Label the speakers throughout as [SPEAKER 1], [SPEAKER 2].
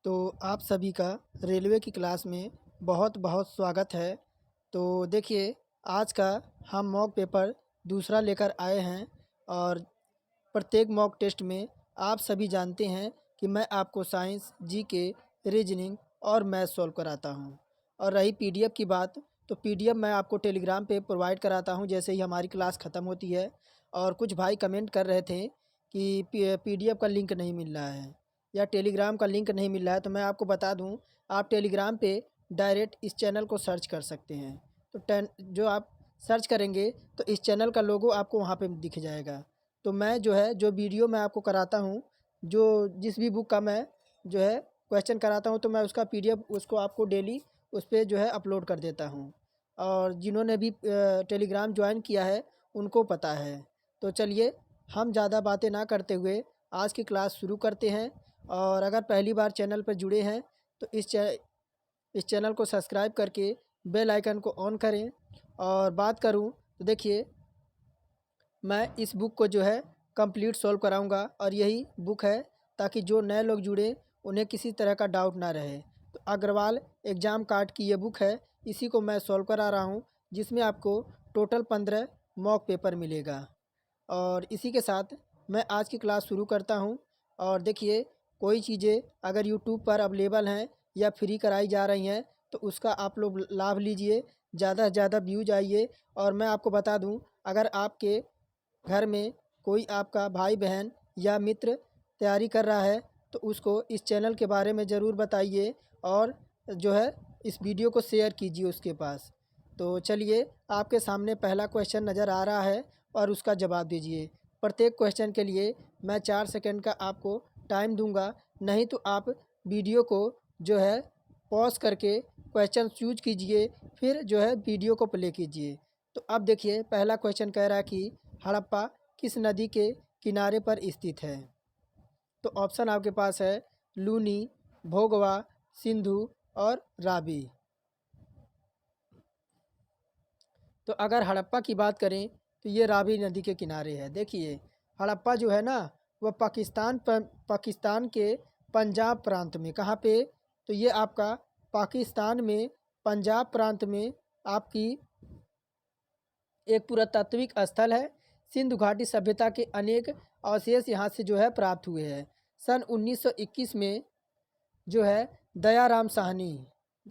[SPEAKER 1] तो आप सभी का रेलवे की क्लास में बहुत बहुत स्वागत है। तो देखिए, आज का हम मॉक पेपर दूसरा लेकर आए हैं और प्रत्येक मॉक टेस्ट में आप सभी जानते हैं कि मैं आपको साइंस, जीके, रीजनिंग और मैथ सॉल्व कराता हूं। और रही पीडीएफ की बात, तो पीडीएफ मैं आपको टेलीग्राम पे प्रोवाइड कराता हूं जैसे ही हमारी क्लास ख़त्म होती है। और कुछ भाई कमेंट कर रहे थे कि पीडीएफ का लिंक नहीं मिल रहा है या टेलीग्राम का लिंक नहीं मिल रहा है, तो मैं आपको बता दूं, आप टेलीग्राम पे डायरेक्ट इस चैनल को सर्च कर सकते हैं। तो जो आप सर्च करेंगे तो इस चैनल का लोगो आपको वहाँ पे दिख जाएगा। तो मैं जो वीडियो मैं आपको कराता हूँ, जिस भी बुक का मैं जो है क्वेश्चन कराता हूँ, तो मैं उसका पीडीएफ उसको आपको डेली उस पे जो है अपलोड कर देता हूँ। और जिन्होंने भी टेलीग्राम ज्वाइन किया है उनको पता है। तो चलिए, हम ज़्यादा बातें ना करते हुए आज की क्लास शुरू करते हैं। और अगर पहली बार चैनल पर जुड़े हैं तो इस चैनल को सब्सक्राइब करके बेल आइकन को ऑन करें। और बात करूं तो देखिए, मैं इस बुक को जो है कंप्लीट सॉल्व कराऊंगा और यही बुक है ताकि जो नए लोग जुड़े उन्हें किसी तरह का डाउट ना रहे। तो अग्रवाल एग्ज़ाम कार्ड की ये बुक है, इसी को मैं सॉल्व करा रहा हूँ, जिसमें आपको टोटल 15 मॉक पेपर मिलेगा। और इसी के साथ मैं आज की क्लास शुरू करता हूँ। और देखिए, कोई चीज़ें अगर यूट्यूब पर अवेलेबल हैं या फ्री कराई जा रही हैं तो उसका आप लोग लाभ लीजिए, ज़्यादा से ज़्यादा व्यूज आइए। और मैं आपको बता दूँ, अगर आपके घर में कोई आपका भाई बहन या मित्र तैयारी कर रहा है तो उसको इस चैनल के बारे में ज़रूर बताइए और जो है इस वीडियो को शेयर कीजिए उसके पास। तो चलिए, आपके सामने पहला क्वेश्चन नज़र आ रहा है और उसका जवाब दीजिए। प्रत्येक क्वेश्चन के लिए मैं 4 सेकंड का आपको टाइम दूंगा, नहीं तो आप वीडियो को जो है पॉज करके क्वेश्चन चूज कीजिए, फिर जो है वीडियो को प्ले कीजिए। तो अब देखिए, पहला क्वेश्चन कह रहा है कि हड़प्पा किस नदी के किनारे पर स्थित है। तो ऑप्शन आपके पास है लूनी, भोगवा, सिंधु और रावी। तो अगर हड़प्पा की बात करें तो ये रावी नदी के किनारे है। देखिए, हड़प्पा जो है ना, वह पाकिस्तान के पंजाब प्रांत में, कहाँ पे, तो ये आपका पाकिस्तान में पंजाब प्रांत में आपकी एक पुरातात्विक स्थल है। सिंधु घाटी सभ्यता के अनेक अवशेष यहाँ से जो है प्राप्त हुए हैं। सन 1921 में जो है दयाराम साहनी,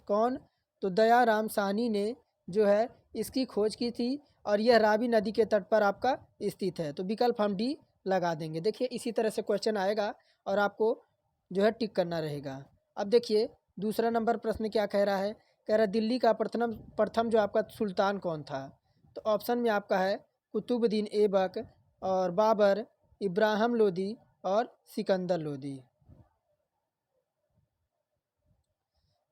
[SPEAKER 1] कौन, तो दयाराम साहनी ने जो है इसकी खोज की थी और यह रावी नदी के तट पर आपका स्थित है। तो विकल्प हम डी लगा देंगे। देखिए, इसी तरह से क्वेश्चन आएगा और आपको जो है टिक करना रहेगा। अब देखिए, दूसरा नंबर प्रश्न क्या कह रहा है। कह रहा है दिल्ली का प्रथम प्रथम जो आपका सुल्तान कौन था। तो ऑप्शन में आपका है कुतुबुद्दीन ऐबक और बाबर, इब्राहिम लोदी और सिकंदर लोदी।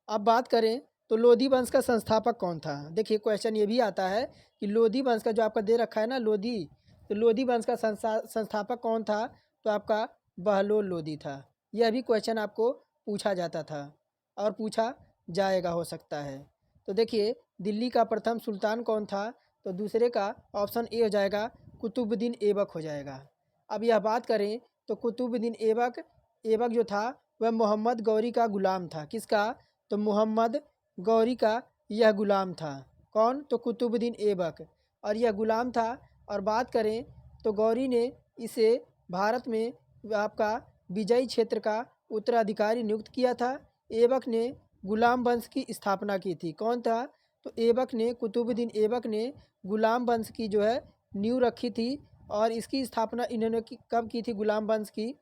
[SPEAKER 1] अब बात करें तो लोधी वंश का संस्थापक कौन था। देखिए, क्वेश्चन ये भी आता है कि लोधी वंश का जो आपका दे रखा है ना लोधी, तो लोधी वंश का संस्थापक कौन था। तो आपका बहलोल लोधी था। यह भी क्वेश्चन आपको पूछा जाता था और पूछा जाएगा, हो सकता है। तो देखिए, दिल्ली का प्रथम सुल्तान कौन था। तो दूसरे का ऑप्शन ए हो जाएगा, कुतुबुद्दीन ऐबक हो जाएगा। अब यह बात करें तो कुतुबुद्दीन ऐबक ऐबक जो था वह मोहम्मद गौरी का गुलाम था। किसका, तो मोहम्मद गौरी का यह गुलाम था। कौन, तो कुतुबुद्दीन ऐबक, और यह गुलाम था। और बात करें तो गौरी ने इसे भारत में आपका विजयी क्षेत्र का उत्तराधिकारी नियुक्त किया था। ऐबक ने गुलाम वंश की स्थापना की थी। कौन था, तो ऐबक ने, कुतुबुद्दीन ऐबक ने गुलाम वंश की जो है नींव रखी थी। और इसकी स्थापना इन्होंने कब की थी, गुलाम वंश की,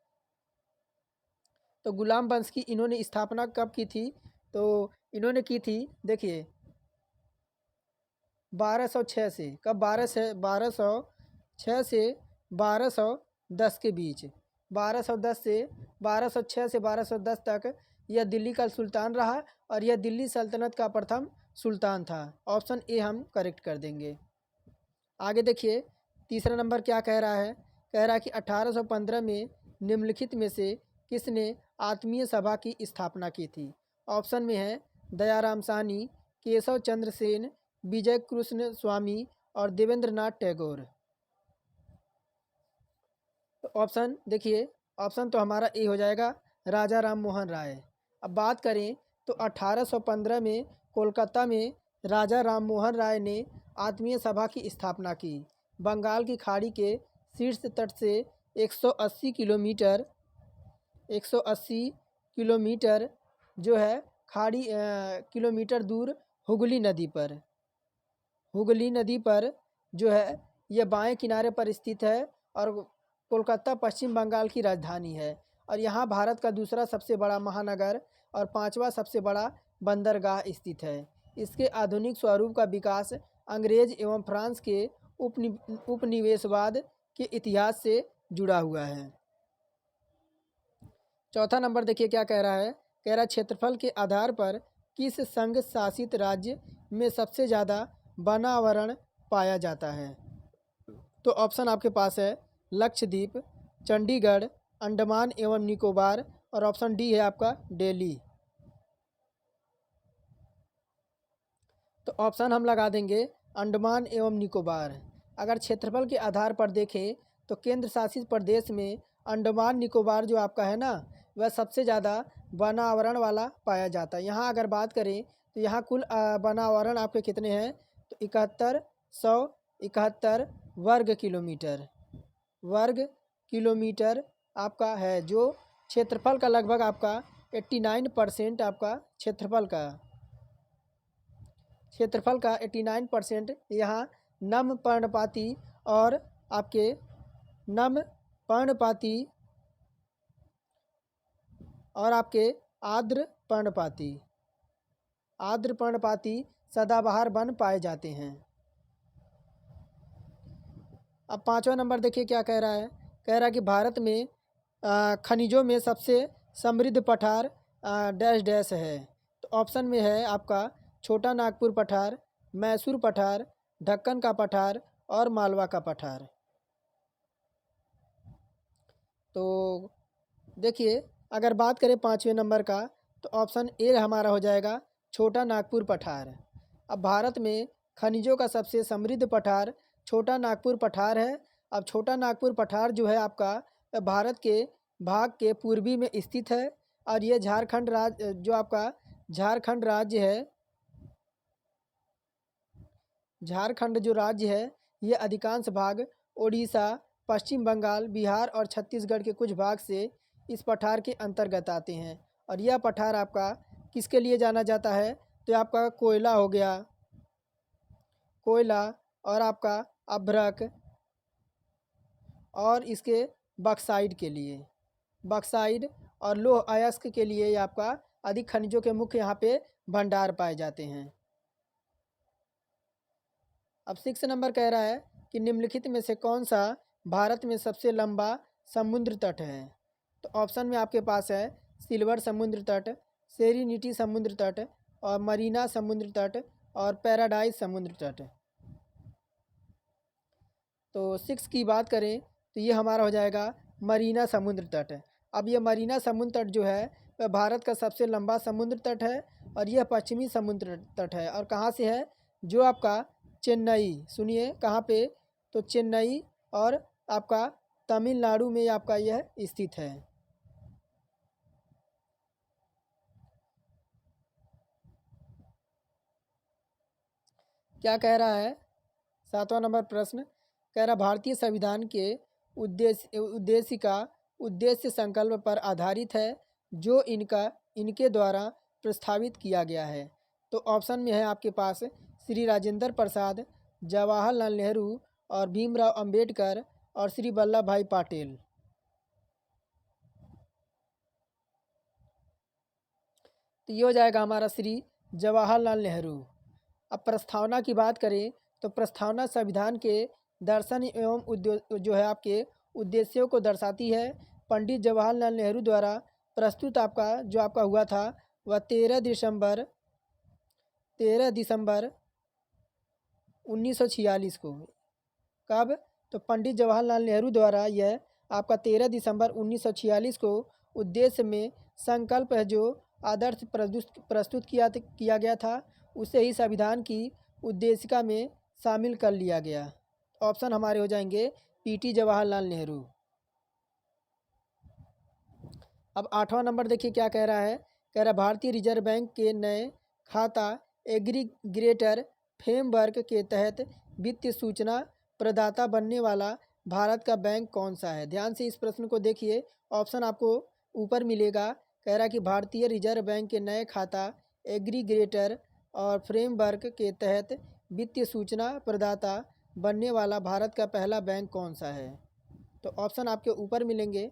[SPEAKER 1] तो गुलाम वंश की इन्होंने स्थापना कब की थी। तो इन्होंने की थी, देखिए, 1206 से, कब, 1206 से 1210 के बीच, 1210 से 1206 से 1210 तक यह दिल्ली का सुल्तान रहा और यह दिल्ली सल्तनत का प्रथम सुल्तान था। ऑप्शन ए हम करेक्ट कर देंगे। आगे देखिए, तीसरा नंबर क्या कह रहा है। कह रहा है कि 1815 में निम्नलिखित में से किसने आत्मीय सभा की स्थापना की थी। ऑप्शन में है दयाराम साहनी, केशव चंद्र सेन, विजय कृष्ण स्वामी और देवेंद्र नाथ टैगोर। तो ऑप्शन देखिए, ऑप्शन तो हमारा ए हो जाएगा, राजा राम मोहन राय। अब बात करें तो 1815 में कोलकाता में राजा राम मोहन राय ने आत्मीय सभा की स्थापना की। बंगाल की खाड़ी के शीर्ष तट से 180 किलोमीटर 180 किलोमीटर जो है खाड़ी किलोमीटर दूर हुगली नदी पर जो है यह बाएं किनारे पर स्थित है और कोलकाता पश्चिम बंगाल की राजधानी है और यहाँ भारत का दूसरा सबसे बड़ा महानगर और पांचवा सबसे बड़ा बंदरगाह स्थित है। इसके आधुनिक स्वरूप का विकास अंग्रेज एवं फ्रांस के उपनिवेशवाद के इतिहास से जुड़ा हुआ है। चौथा नंबर देखिए क्या कह रहा है। कह रहा है क्षेत्रफल के आधार पर किस संघ शासित राज्य में सबसे ज़्यादा वनावरण पाया जाता है। तो ऑप्शन आपके पास है लक्षद्वीप, चंडीगढ़, अंडमान एवं निकोबार और ऑप्शन डी है आपका दिल्ली। तो ऑप्शन हम लगा देंगे अंडमान एवं निकोबार। अगर क्षेत्रफल के आधार पर देखें तो केंद्र शासित प्रदेश में अंडमान निकोबार जो आपका है ना वह सबसे ज़्यादा वनावरण वाला पाया जाता है। यहाँ अगर बात करें तो यहाँ कुल वनावरण आपके कितने हैं तो 7171 वर्ग किलोमीटर आपका है, जो क्षेत्रफल का लगभग आपका 89% आपका क्षेत्रफल का 89% यहाँ नम पर्णपाती और आपके नम पर्णपाती और आपके आर्द्र पर्णपाती सदाबहार वन पाए जाते हैं। अब पांचवा नंबर देखिए क्या कह रहा है। कह रहा है कि भारत में खनिजों में सबसे समृद्ध पठार डैश डैश है। तो ऑप्शन में है आपका छोटा नागपुर पठार, मैसूर पठार, ढक्कन का पठार और मालवा का पठार। तो देखिए अगर बात करें पाँचवें नंबर का तो ऑप्शन ए हमारा हो जाएगा छोटा नागपुर पठार। अब भारत में खनिजों का सबसे समृद्ध पठार छोटा नागपुर पठार है। अब छोटा नागपुर पठार जो है आपका भारत के भाग के पूर्वी में स्थित है और ये झारखंड राज्य जो आपका झारखंड जो राज्य है ये अधिकांश भाग उड़ीसा, पश्चिम बंगाल, बिहार और छत्तीसगढ़ के कुछ भाग से इस पठार के अंतर्गत आते हैं। और यह पठार आपका किसके लिए जाना जाता है तो आपका कोयला हो गया, कोयला और आपका अभ्रक और इसके बक्साइड के लिए, बक्साइड और लौह अयस्क के लिए ये आपका अधिक खनिजों के मुख्य यहाँ पे भंडार पाए जाते हैं। अब 6 नंबर कह रहा है कि निम्नलिखित में से कौन सा भारत में सबसे लंबा समुद्र तट है। तो ऑप्शन में आपके पास है सिल्वर समुद्र तट, सेरेनिटी समुद्र तट और मरीना समुद्र तट और पैराडाइज समुद्र तट। तो 6 की बात करें तो ये हमारा हो जाएगा मरीना समुद्र तट। अब ये मरीना समुद्र तट जो है वह भारत का सबसे लंबा समुद्र तट है और यह पश्चिमी समुद्र तट है और कहाँ से है जो आपका चेन्नई, सुनिए कहाँ पे तो चेन्नई और आपका तमिलनाडु में आपका यह स्थित है। क्या कह रहा है 7वां नंबर प्रश्न कह रहा भारतीय संविधान के उद्देश्य संकल्प पर आधारित है जो इनके द्वारा प्रस्तावित किया गया है। तो ऑप्शन में है आपके पास श्री राजेंद्र प्रसाद, जवाहरलाल नेहरू और भीमराव अंबेडकर और श्री वल्लभ भाई पटेल। तो ये हो जाएगा हमारा श्री जवाहरलाल नेहरू। अब प्रस्तावना की बात करें तो प्रस्तावना संविधान के दर्शन एवं जो है आपके उद्देश्यों को दर्शाती है। पंडित जवाहरलाल नेहरू द्वारा प्रस्तुत आपका जो आपका हुआ था वह 13 दिसंबर 1946 को। कब तो पंडित जवाहरलाल नेहरू द्वारा यह आपका 13 दिसंबर 1946 को उद्देश्य में संकल्प है जो आदर्श प्रस्तुत किया गया था उसे ही संविधान की उद्देशिका में शामिल कर लिया गया। ऑप्शन हमारे हो जाएंगे पीटी जवाहरलाल नेहरू। अब 8वां नंबर देखिए क्या कह रहा है कह रहा भारतीय रिजर्व बैंक के नए खाता एग्रीगेटर फ्रेमवर्क के तहत वित्तीय सूचना प्रदाता बनने वाला भारत का बैंक कौन सा है। ध्यान से इस प्रश्न को देखिए, ऑप्शन आपको ऊपर मिलेगा। कह रहा कि भारतीय रिजर्व बैंक के नए खाता एग्रीगेटर और फ्रेमवर्क के तहत वित्तीय सूचना प्रदाता बनने वाला भारत का पहला बैंक कौन सा है। तो ऑप्शन आपके ऊपर मिलेंगे।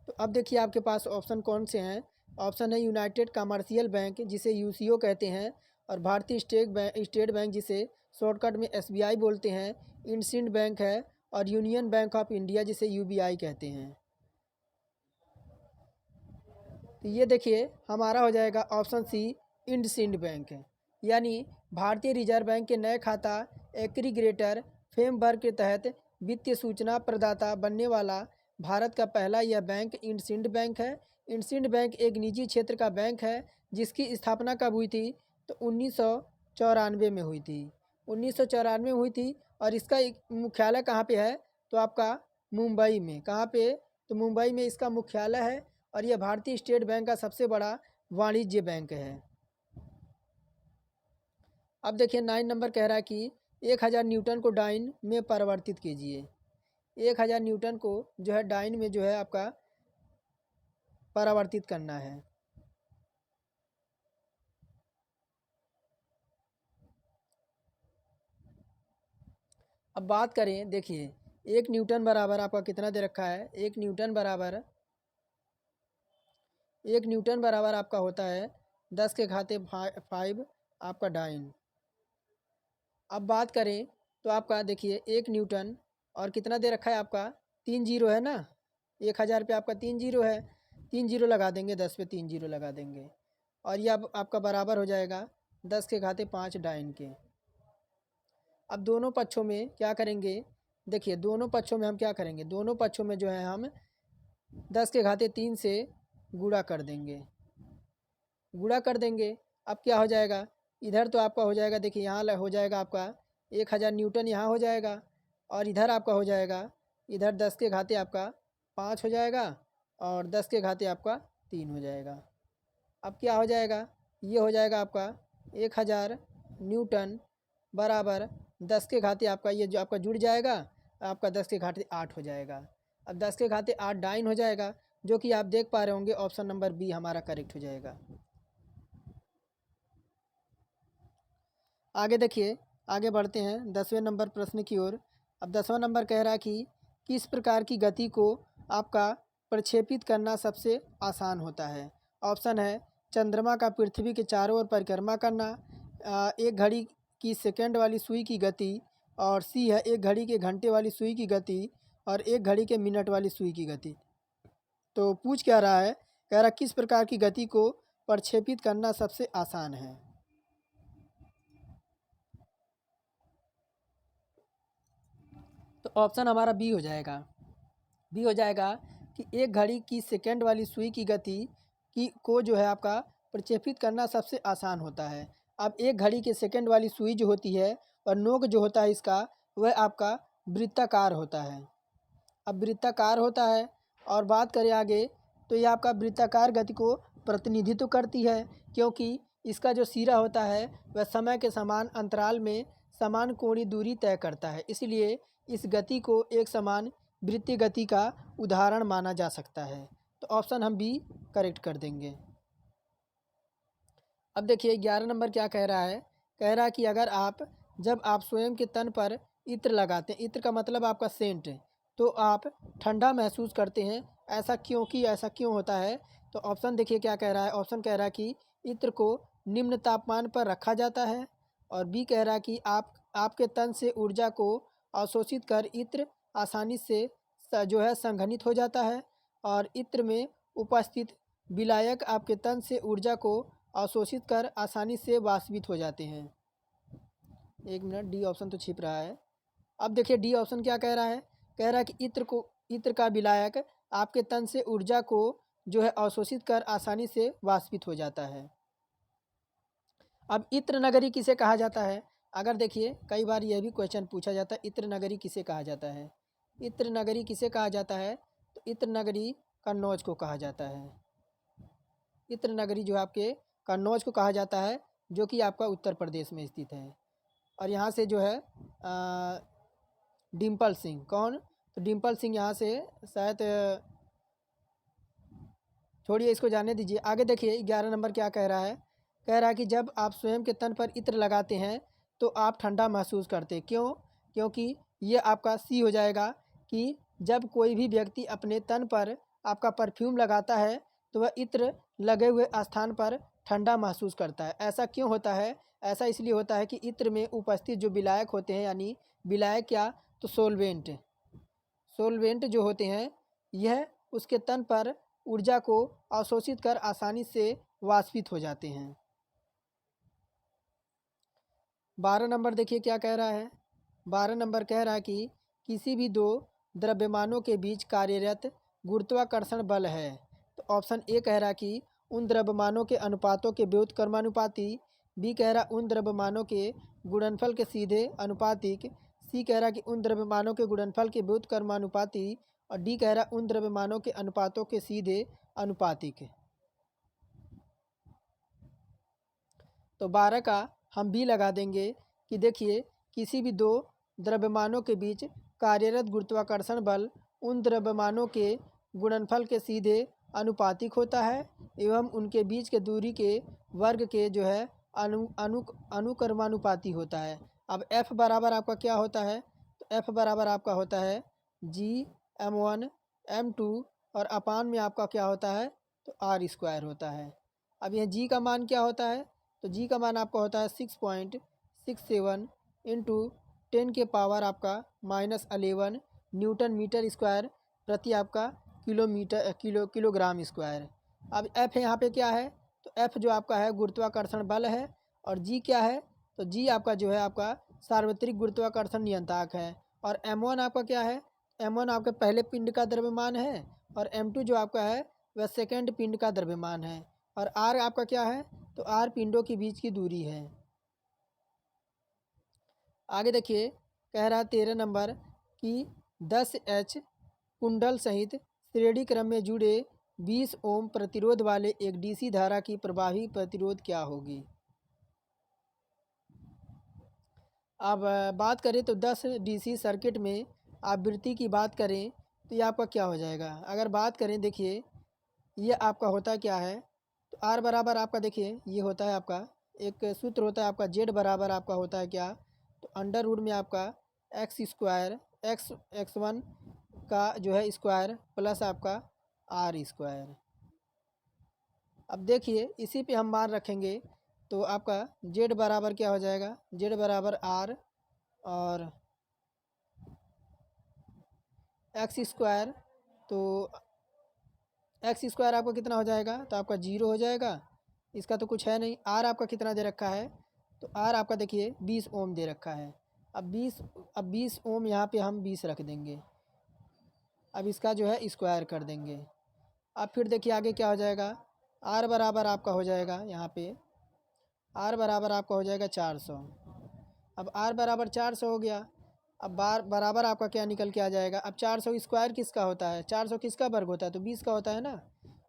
[SPEAKER 1] तो अब देखिए आपके पास ऑप्शन कौन से हैं। ऑप्शन है यूनाइटेड कमर्शियल बैंक जिसे यूसीओ कहते हैं, और भारतीय स्टेट बैंक जिसे शॉर्टकट में एसबीआई बोलते हैं, इंडसिंड बैंक है, और यूनियन बैंक ऑफ इंडिया जिसे यूबीआई कहते हैं। तो ये देखिए हमारा हो जाएगा ऑप्शन सी, इंडसिंड बैंक है। यानी भारतीय रिजर्व बैंक के नए खाता एग्रीगेटर फ्रेमवर्क के तहत वित्तीय सूचना प्रदाता बनने वाला भारत का पहला यह बैंक इंडसिंड बैंक है। इंडसिंड बैंक एक निजी क्षेत्र का बैंक है जिसकी स्थापना कब हुई थी, तो 1994 में हुई थी। 1994 में हुई थी, और इसका एक मुख्यालय कहाँ पे है, तो आपका मुंबई में। कहाँ पे, तो मुंबई में इसका मुख्यालय है, और यह भारतीय स्टेट बैंक का सबसे बड़ा वाणिज्य बैंक है। अब देखिए 9 नंबर कह रहा है कि 1000 न्यूटन को डाइन में परिवर्तित कीजिए। 1000 न्यूटन को जो है डाइन में जो है आपका परावर्तित करना है। अब बात करें, देखिए 1 न्यूटन बराबर आपका कितना दे रखा है। 1 न्यूटन बराबर आपका होता है 10 के घाते 5 आपका डाइन। अब बात करें तो आपका देखिए 1 न्यूटन और कितना दे रखा है आपका 3 जीरो है ना। 1000 पे आपका 3 जीरो है, 3 जीरो लगा देंगे, 10 पे 3 जीरो लगा देंगे, और ये अब आपका बराबर हो जाएगा 10 के घाते 5 डाइन के। अब दोनों पक्षों में क्या करेंगे, देखिए दोनों पक्षों में हम क्या करेंगे, दोनों पक्षों में जो है हम 10 के घाते 3 से गुणा कर देंगे, अब क्या हो जाएगा, इधर तो आपका हो जाएगा, देखिए यहाँ हो जाएगा आपका 1000 न्यूटन यहाँ हो जाएगा, और इधर आपका हो जाएगा, इधर 10 के घाते आपका 5 हो जाएगा, और 10 के घाते आपका 3 हो जाएगा। अब क्या हो जाएगा, ये हो जाएगा आपका 1000 न्यूटन बराबर 10 के घाते आपका ये जो आपका जुड़ जाएगा, आपका 10 के घाते 8 हो जाएगा। अब 10 के घाते 8 डाइन हो जाएगा, जो कि आप देख पा रहे होंगे ऑप्शन नंबर बी हमारा करेक्ट हो जाएगा। आगे देखिए, आगे बढ़ते हैं 10वें नंबर प्रश्न की ओर। अब 10वां नंबर कह रहा है कि किस प्रकार की गति को आपका प्रक्षेपित करना सबसे आसान होता है। ऑप्शन है चंद्रमा का पृथ्वी के चारों ओर परिक्रमा करना, एक घड़ी की सेकंड वाली सुई की गति, और सी है एक घड़ी के घंटे वाली सुई की गति, और एक घड़ी के मिनट वाली सुई की गति। तो पूछ क्या रहा है, कह रहा किस प्रकार की गति को प्रक्षेपित करना सबसे आसान है। तो ऑप्शन हमारा बी हो जाएगा। बी हो जाएगा कि एक घड़ी की सेकंड वाली सुई की गति की को जो है आपका प्रक्षेपित करना सबसे आसान होता है। अब एक घड़ी के सेकंड वाली सुई जो होती है और नोक जो होता है इसका, वह आपका वृत्ताकार होता है। अब वृत्ताकार होता है, और बात करें आगे तो ये आपका वृत्ताकार गति को प्रतिनिधित्व करती है, क्योंकि इसका जो सिरा होता है वह समय के समान अंतराल में समान कोणीय दूरी तय करता है, इसलिए इस गति को एक समान वृत्तीय गति का उदाहरण माना जा सकता है। तो ऑप्शन हम बी करेक्ट कर देंगे। अब देखिए 11 नंबर क्या कह रहा है, कह रहा है कि अगर आप जब आप स्वयं के तन पर इत्र लगाते हैं, इत्र का मतलब आपका सेंट, तो आप ठंडा महसूस करते हैं, ऐसा क्यों होता है। तो ऑप्शन देखिए क्या कह रहा है, ऑप्शन कह रहा है कि इत्र को निम्न तापमान पर रखा जाता है, और बी कह रहा है कि आपके तन से ऊर्जा को अवशोषित कर इत्र आसानी से जो है संघनित हो जाता है, और इत्र में उपस्थित विलायक आपके तन से ऊर्जा को अवशोषित कर आसानी से वाष्पित हो जाते हैं। एक मिनट, डी ऑप्शन तो छिप रहा है। अब देखिए डी ऑप्शन क्या कह रहा है, कह रहा है कि इत्र का विलायक आपके तन से ऊर्जा को जो है अवशोषित कर आसानी से वाष्पित हो जाता है। अब इत्र नगरी किसे कहा जाता है, अगर देखिए कई बार यह भी क्वेश्चन पूछा जाता है, इत्र नगरी किसे कहा जाता है। इत्र नगरी किसे कहा जाता है? तो इत्र नगरी कन्नौज को कहा जाता है। इत्र नगरी जो आपके कन्नौज को कहा जाता है, जो कि आपका उत्तर प्रदेश में स्थित है। और यहाँ से जो है डिम्पल सिंह, कौन? तो डिम्पल सिंह यहाँ से शायद, छोड़िए इसको जाने दीजिए। आगे देखिए 11 नंबर क्या कह रहा है। कह रहा है कि जब आप स्वयं के तन पर इत्र लगाते हैं तो आप ठंडा महसूस करते हैं। क्यों? क्योंकि ये आपका सी हो जाएगा कि जब कोई भी व्यक्ति अपने तन पर आपका परफ्यूम लगाता है तो वह इत्र लगे हुए स्थान पर ठंडा महसूस करता है। ऐसा क्यों होता है? ऐसा इसलिए होता है कि इत्र में उपस्थित जो विलायक होते हैं, यानी विलायक क्या, तो सोलवेंट जो होते हैं, यह उसके तन पर ऊर्जा को अवशोषित कर आसानी से वाष्पित हो जाते हैं। 12 नंबर देखिए क्या कह रहा है। 12 नंबर कह रहा है कि किसी भी दो द्रव्यमानों के बीच कार्यरत गुरुत्वाकर्षण बल है। तो ऑप्शन ए कह रहा है कि उन द्रव्यमानों के अनुपातों के व्युत्क्रमानुपाती। बी कह रहा उन द्रव्यमानों के गुणनफल के सीधे अनुपातिक। सी कह रहा कि उन द्रव्यमानों के गुणनफल के व्युत्क्रमानुपाती। और डी कह रहा उन द्रव्यमानों के अनुपातों के सीधे अनुपातिक। तो 12 का हम बी लगा देंगे कि देखिए किसी भी दो द्रव्यमानों के बीच कार्यरत गुरुत्वाकर्षण बल उन द्रव्यमानों के गुणनफल के सीधे अनुपातिक होता है एवं उनके बीच के दूरी के वर्ग के जो है अनुक्रमानुपाती होता है। अब F बराबर आपका क्या होता है? तो F बराबर आपका होता है G(m1) m2 और अपान में आपका क्या होता है? तो r² होता है। अब यह G का मान क्या होता है? तो G का मान आपका होता है 6.67 इंटू 10 के पावर आपका -11 न्यूटन मीटर स्क्वायर प्रति आपका किलोग्राम स्क्वायर। अब F यहाँ पे क्या है? तो F जो आपका है गुरुत्वाकर्षण बल है। और G क्या है? तो G आपका जो है आपका सार्वत्रिक गुरुत्वाकर्षण नियंत्रक है। और M1 आपका क्या है? M1 आपके पहले पिंड का द्रव्यमान है। और M2 जो आपका है वह सेकंड पिंड का द्रव्यमान है। और R आपका क्या है? तो R पिंडों के बीच की दूरी है। आगे देखिए कह रहा है 13 नंबर कि 10H कुंडल सहित श्रेणी क्रम में जुड़े 20 ओम प्रतिरोध वाले एक डीसी धारा की प्रभावी प्रतिरोध क्या होगी? अब बात करें तो 10 डीसी सर्किट में आवृत्ति की बात करें तो ये आपका क्या हो जाएगा? अगर बात करें देखिए ये आपका होता क्या है? तो R बराबर आपका देखिए ये होता है आपका एक सूत्र होता है आपका Z बराबर आपका होता है क्या? तो अंडर रूट में आपका x² x1 का जो है स्क्वायर प्लस आपका r²। अब देखिए इसी पे हम मान रखेंगे तो आपका Z बराबर क्या हो जाएगा? Z बराबर R और x²। तो x² आपका कितना हो जाएगा? तो आपका 0 हो जाएगा। इसका तो कुछ है नहीं। R आपका कितना दे रखा है? तो R आपका देखिए 20 ओम दे रखा है। अब 20 ओम यहाँ पे हम 20 रख देंगे। अब इसका जो है स्क्वायर कर देंगे। अब फिर देखिए आगे क्या हो जाएगा? R बराबर आपका हो जाएगा यहाँ पे R बराबर आपका हो जाएगा 400। अब R बराबर 400 हो गया। अब बार बराबर आपका क्या निकल के आ जाएगा? अब 400 स्क्वायर किसका होता है? 400 किसका वर्ग होता है? तो 20 का होता है ना।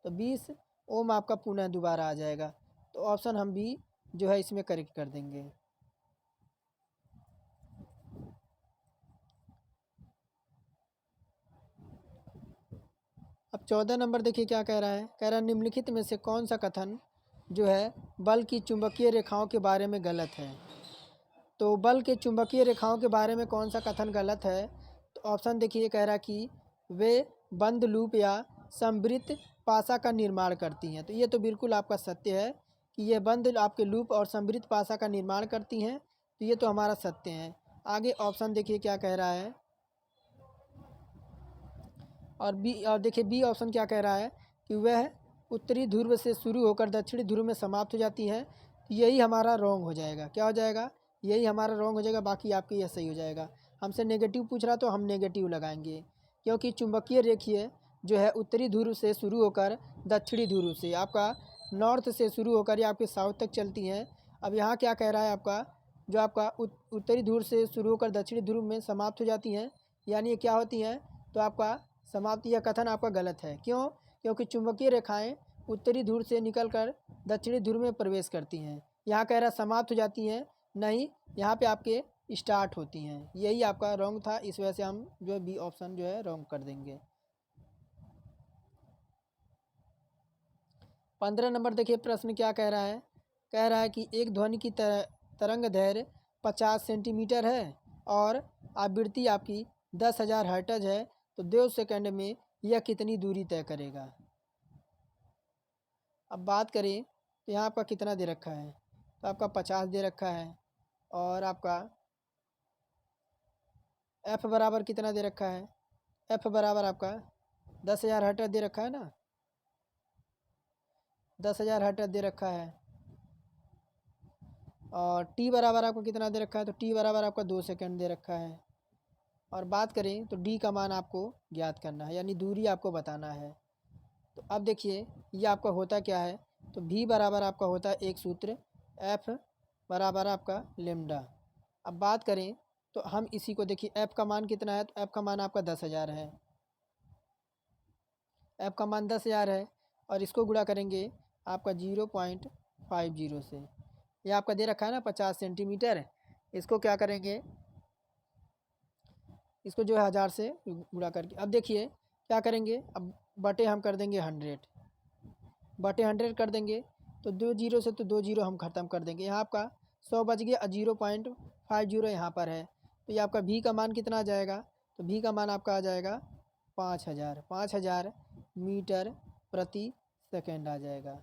[SPEAKER 1] तो 20 ओम आपका पुनः दोबारा आ जाएगा। तो ऑप्शन हम भी जो है इसमें करेक्ट कर देंगे। अब 14 नंबर देखिए क्या कह रहा है। कह रहा है निम्नलिखित में से कौन सा कथन जो है बल की चुंबकीय रेखाओं के बारे में गलत है? तो बल के चुंबकीय रेखाओं के बारे में कौन सा कथन गलत है? तो ऑप्शन देखिए कह रहा कि वे बंद लूप या समवृत्त पासा का निर्माण करती हैं। तो ये तो बिल्कुल आपका सत्य है कि ये बंद आपके लूप और समवृत्त पासा का निर्माण करती हैं। तो ये तो हमारा सत्य है। आगे ऑप्शन देखिए क्या कह रहा है। और देखिए बी ऑप्शन क्या कह रहा है कि वह उत्तरी ध्रुव से शुरू होकर दक्षिणी ध्रुव में समाप्त हो जाती है। तो यही हमारा रॉन्ग हो जाएगा। क्या हो जाएगा? यही हमारा रॉन्ग हो जाएगा। बाकी आपके यह सही हो जाएगा। हमसे नेगेटिव पूछ रहा तो हम नेगेटिव लगाएंगे, क्योंकि चुंबकीय रेखीय जो है उत्तरी ध्रुव से शुरू होकर दक्षिणी ध्रुव से आपका नॉर्थ से शुरू होकर ये आपके साउथ तक चलती हैं। अब यहाँ क्या कह रहा है आपका जो आपका उत्तरी ध्रुव से शुरू होकर दक्षिणी ध्रुव में समाप्त हो जाती हैं, यानी ये क्या होती हैं? तो आपका समाप्त यह कथन आपका गलत है। क्यों? क्योंकि चुंबकीय रेखाएं उत्तरी ध्रुव से निकलकर दक्षिणी ध्रुव में प्रवेश करती हैं। यहाँ कह रहा समाप्त हो जाती हैं, नहीं, यहाँ पे आपके स्टार्ट होती हैं। यही आपका रॉन्ग था, इस वजह से हम जो है बी ऑप्शन जो है रॉन्ग कर देंगे। 15 नंबर देखिए प्रश्न क्या कह रहा है। कह रहा है कि एक ध्वनि की तरंग दैर्घ्य 50 सेंटीमीटर है और आवृत्ति आपकी 10,000 हर्ट्ज है, तो 2 सेकंड में यह कितनी दूरी तय करेगा। अब बात करें तो यहाँ आपका कितना दे रखा है, तो आपका 50 दे रखा है और आपका एफ बराबर कितना दे रखा है, एफ बराबर आपका 10,000 हर्ट्ज दे रखा है ना, 10,000 हर्ट्ज दे रखा है। और टी बराबर आपको कितना दे रखा है, तो टी बराबर आपका 2 सेकंड दे रखा है। और बात करें तो डी का मान आपको ज्ञात करना है, यानी दूरी आपको बताना है। तो अब देखिए ये आपका होता क्या है, तो भी बराबर आपका होता है एक सूत्र, एफ बराबर आपका लेमडा। अब बात करें तो हम इसी को देखिए, एफ का मान कितना है, तो एफ का मान आपका 10,000 है, एफ का मान 10,000 है और इसको गुणा करेंगे आपका 0.50 से। ये आपका दे रखा है ना 50 सेंटीमीटर, इसको क्या करेंगे, इसको जो है 1000 से गुणा करके। अब देखिए क्या करेंगे, अब बटे हम कर देंगे 100, बटे 100 कर देंगे तो 2 जीरो से तो 2 जीरो हम ख़त्म कर देंगे। यहाँ आपका 100 बच गया, 0.50 यहाँ पर है, तो ये आपका भी का मान कितना आ जाएगा, तो भी का मान आपका आ जाएगा 5000 मीटर प्रति सेकंड आ जाएगा।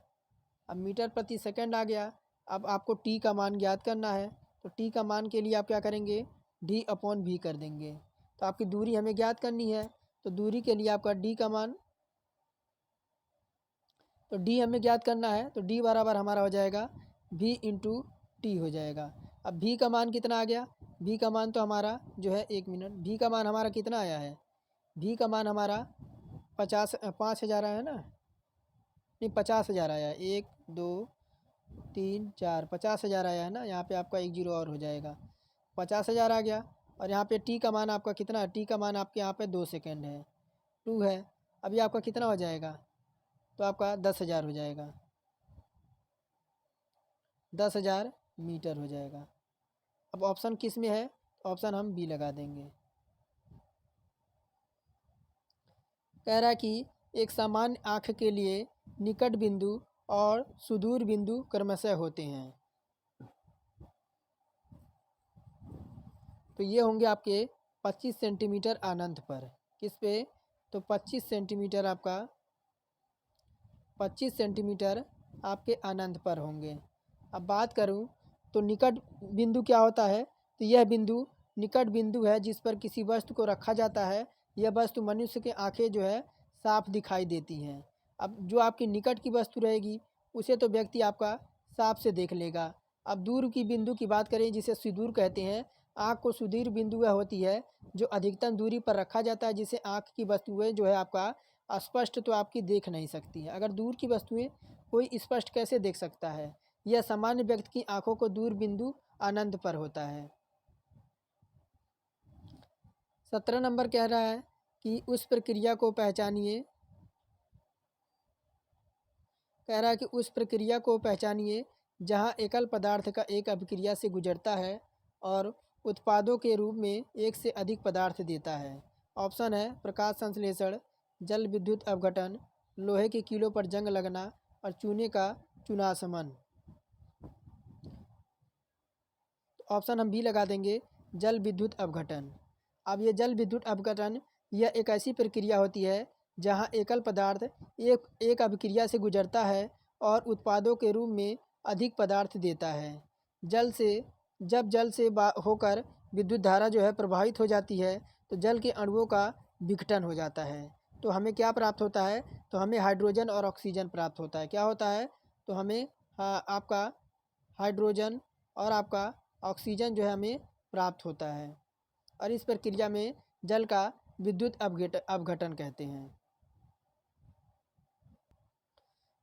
[SPEAKER 1] अब मीटर प्रति सेकंड आ गया। अब आपको टी का मान ज्ञात करना है, तो टी का मान के लिए आप क्या करेंगे, डी अपॉन भी कर देंगे। तो आपकी दूरी हमें ज्ञात करनी है, तो दूरी के लिए आपका डी का मान, तो डी हमें ज्ञात करना है, तो डी बराबर हमारा हो जाएगा भी इंटू टी हो जाएगा। अब भी का मान कितना आ गया, भी का मान तो हमारा जो है, 1 मिनट, भी का मान हमारा कितना आया है, भी का मान हमारा 5,000 आया है ना, नहीं 50,000 आया है, 1 2 3 4 50,000 आया है ना। यहाँ पे आपका 1 जीरो और हो जाएगा, 50,000 आ गया। और यहाँ पे टी का मान आपका कितना है, टी का मान आपके यहाँ पे 2 सेकंड है, 2 है। अभी आपका कितना हो जाएगा, तो आपका 10,000 हो जाएगा, 10,000 मीटर हो जाएगा। अब ऑप्शन किस में है, तो ऑप्शन हम बी लगा देंगे। कह रहा है कि एक सामान्य आँख के लिए निकट बिंदु और सुदूर बिंदु क्रमशः होते हैं, तो ये होंगे आपके 25 सेंटीमीटर अनंत पर। किस पे, तो 25 सेंटीमीटर आपका, 25 सेंटीमीटर आपके अनंत पर होंगे। अब बात करूं तो निकट बिंदु क्या होता है, तो यह बिंदु निकट बिंदु है जिस पर किसी वस्तु को रखा जाता है। यह वस्तु मनुष्य की आंखें जो है साफ दिखाई देती हैं। अब जो आपकी निकट की वस्तु रहेगी उसे तो व्यक्ति आपका साफ से देख लेगा। अब दूर की बिंदु की बात करें जिसे सुदूर कहते हैं, आँख को सुदूर बिंदु वह होती है जो अधिकतम दूरी पर रखा जाता है, जिसे आँख की वस्तुएं जो है आपका स्पष्ट तो आपकी देख नहीं सकती है। अगर दूर की वस्तुएं कोई स्पष्ट कैसे देख सकता है, यह सामान्य व्यक्ति की आंखों को दूर बिंदु अनंत पर होता है। 17 नंबर कह रहा है कि उस प्रक्रिया को पहचानिए, कह रहा है कि उस प्रक्रिया को पहचानिए जहां एकल पदार्थ का एक अभिक्रिया से गुजरता है और उत्पादों के रूप में एक से अधिक पदार्थ देता है। ऑप्शन है प्रकाश संश्लेषण, जल विद्युत अपघटन, लोहे के कीलों पर जंग लगना और चूने का चूनासमन। ऑप्शन हम बी लगा देंगे, जल विद्युत अपघटन। अब ये जल विद्युत अपघटन यह एक ऐसी प्रक्रिया होती है जहां एकल पदार्थ एक अभिक्रिया से गुजरता है और उत्पादों के रूप में अधिक पदार्थ देता है। जब जल से होकर विद्युत धारा जो है प्रवाहित हो जाती है तो जल के अणुओं का विघटन हो जाता है। तो हमें क्या प्राप्त होता है, तो हमें हाइड्रोजन और ऑक्सीजन प्राप्त होता है। क्या होता है, तो हमें आपका हाइड्रोजन और आपका ऑक्सीजन जो है हमें प्राप्त होता है और इस प्रक्रिया में जल का विद्युत अपघटन कहते हैं।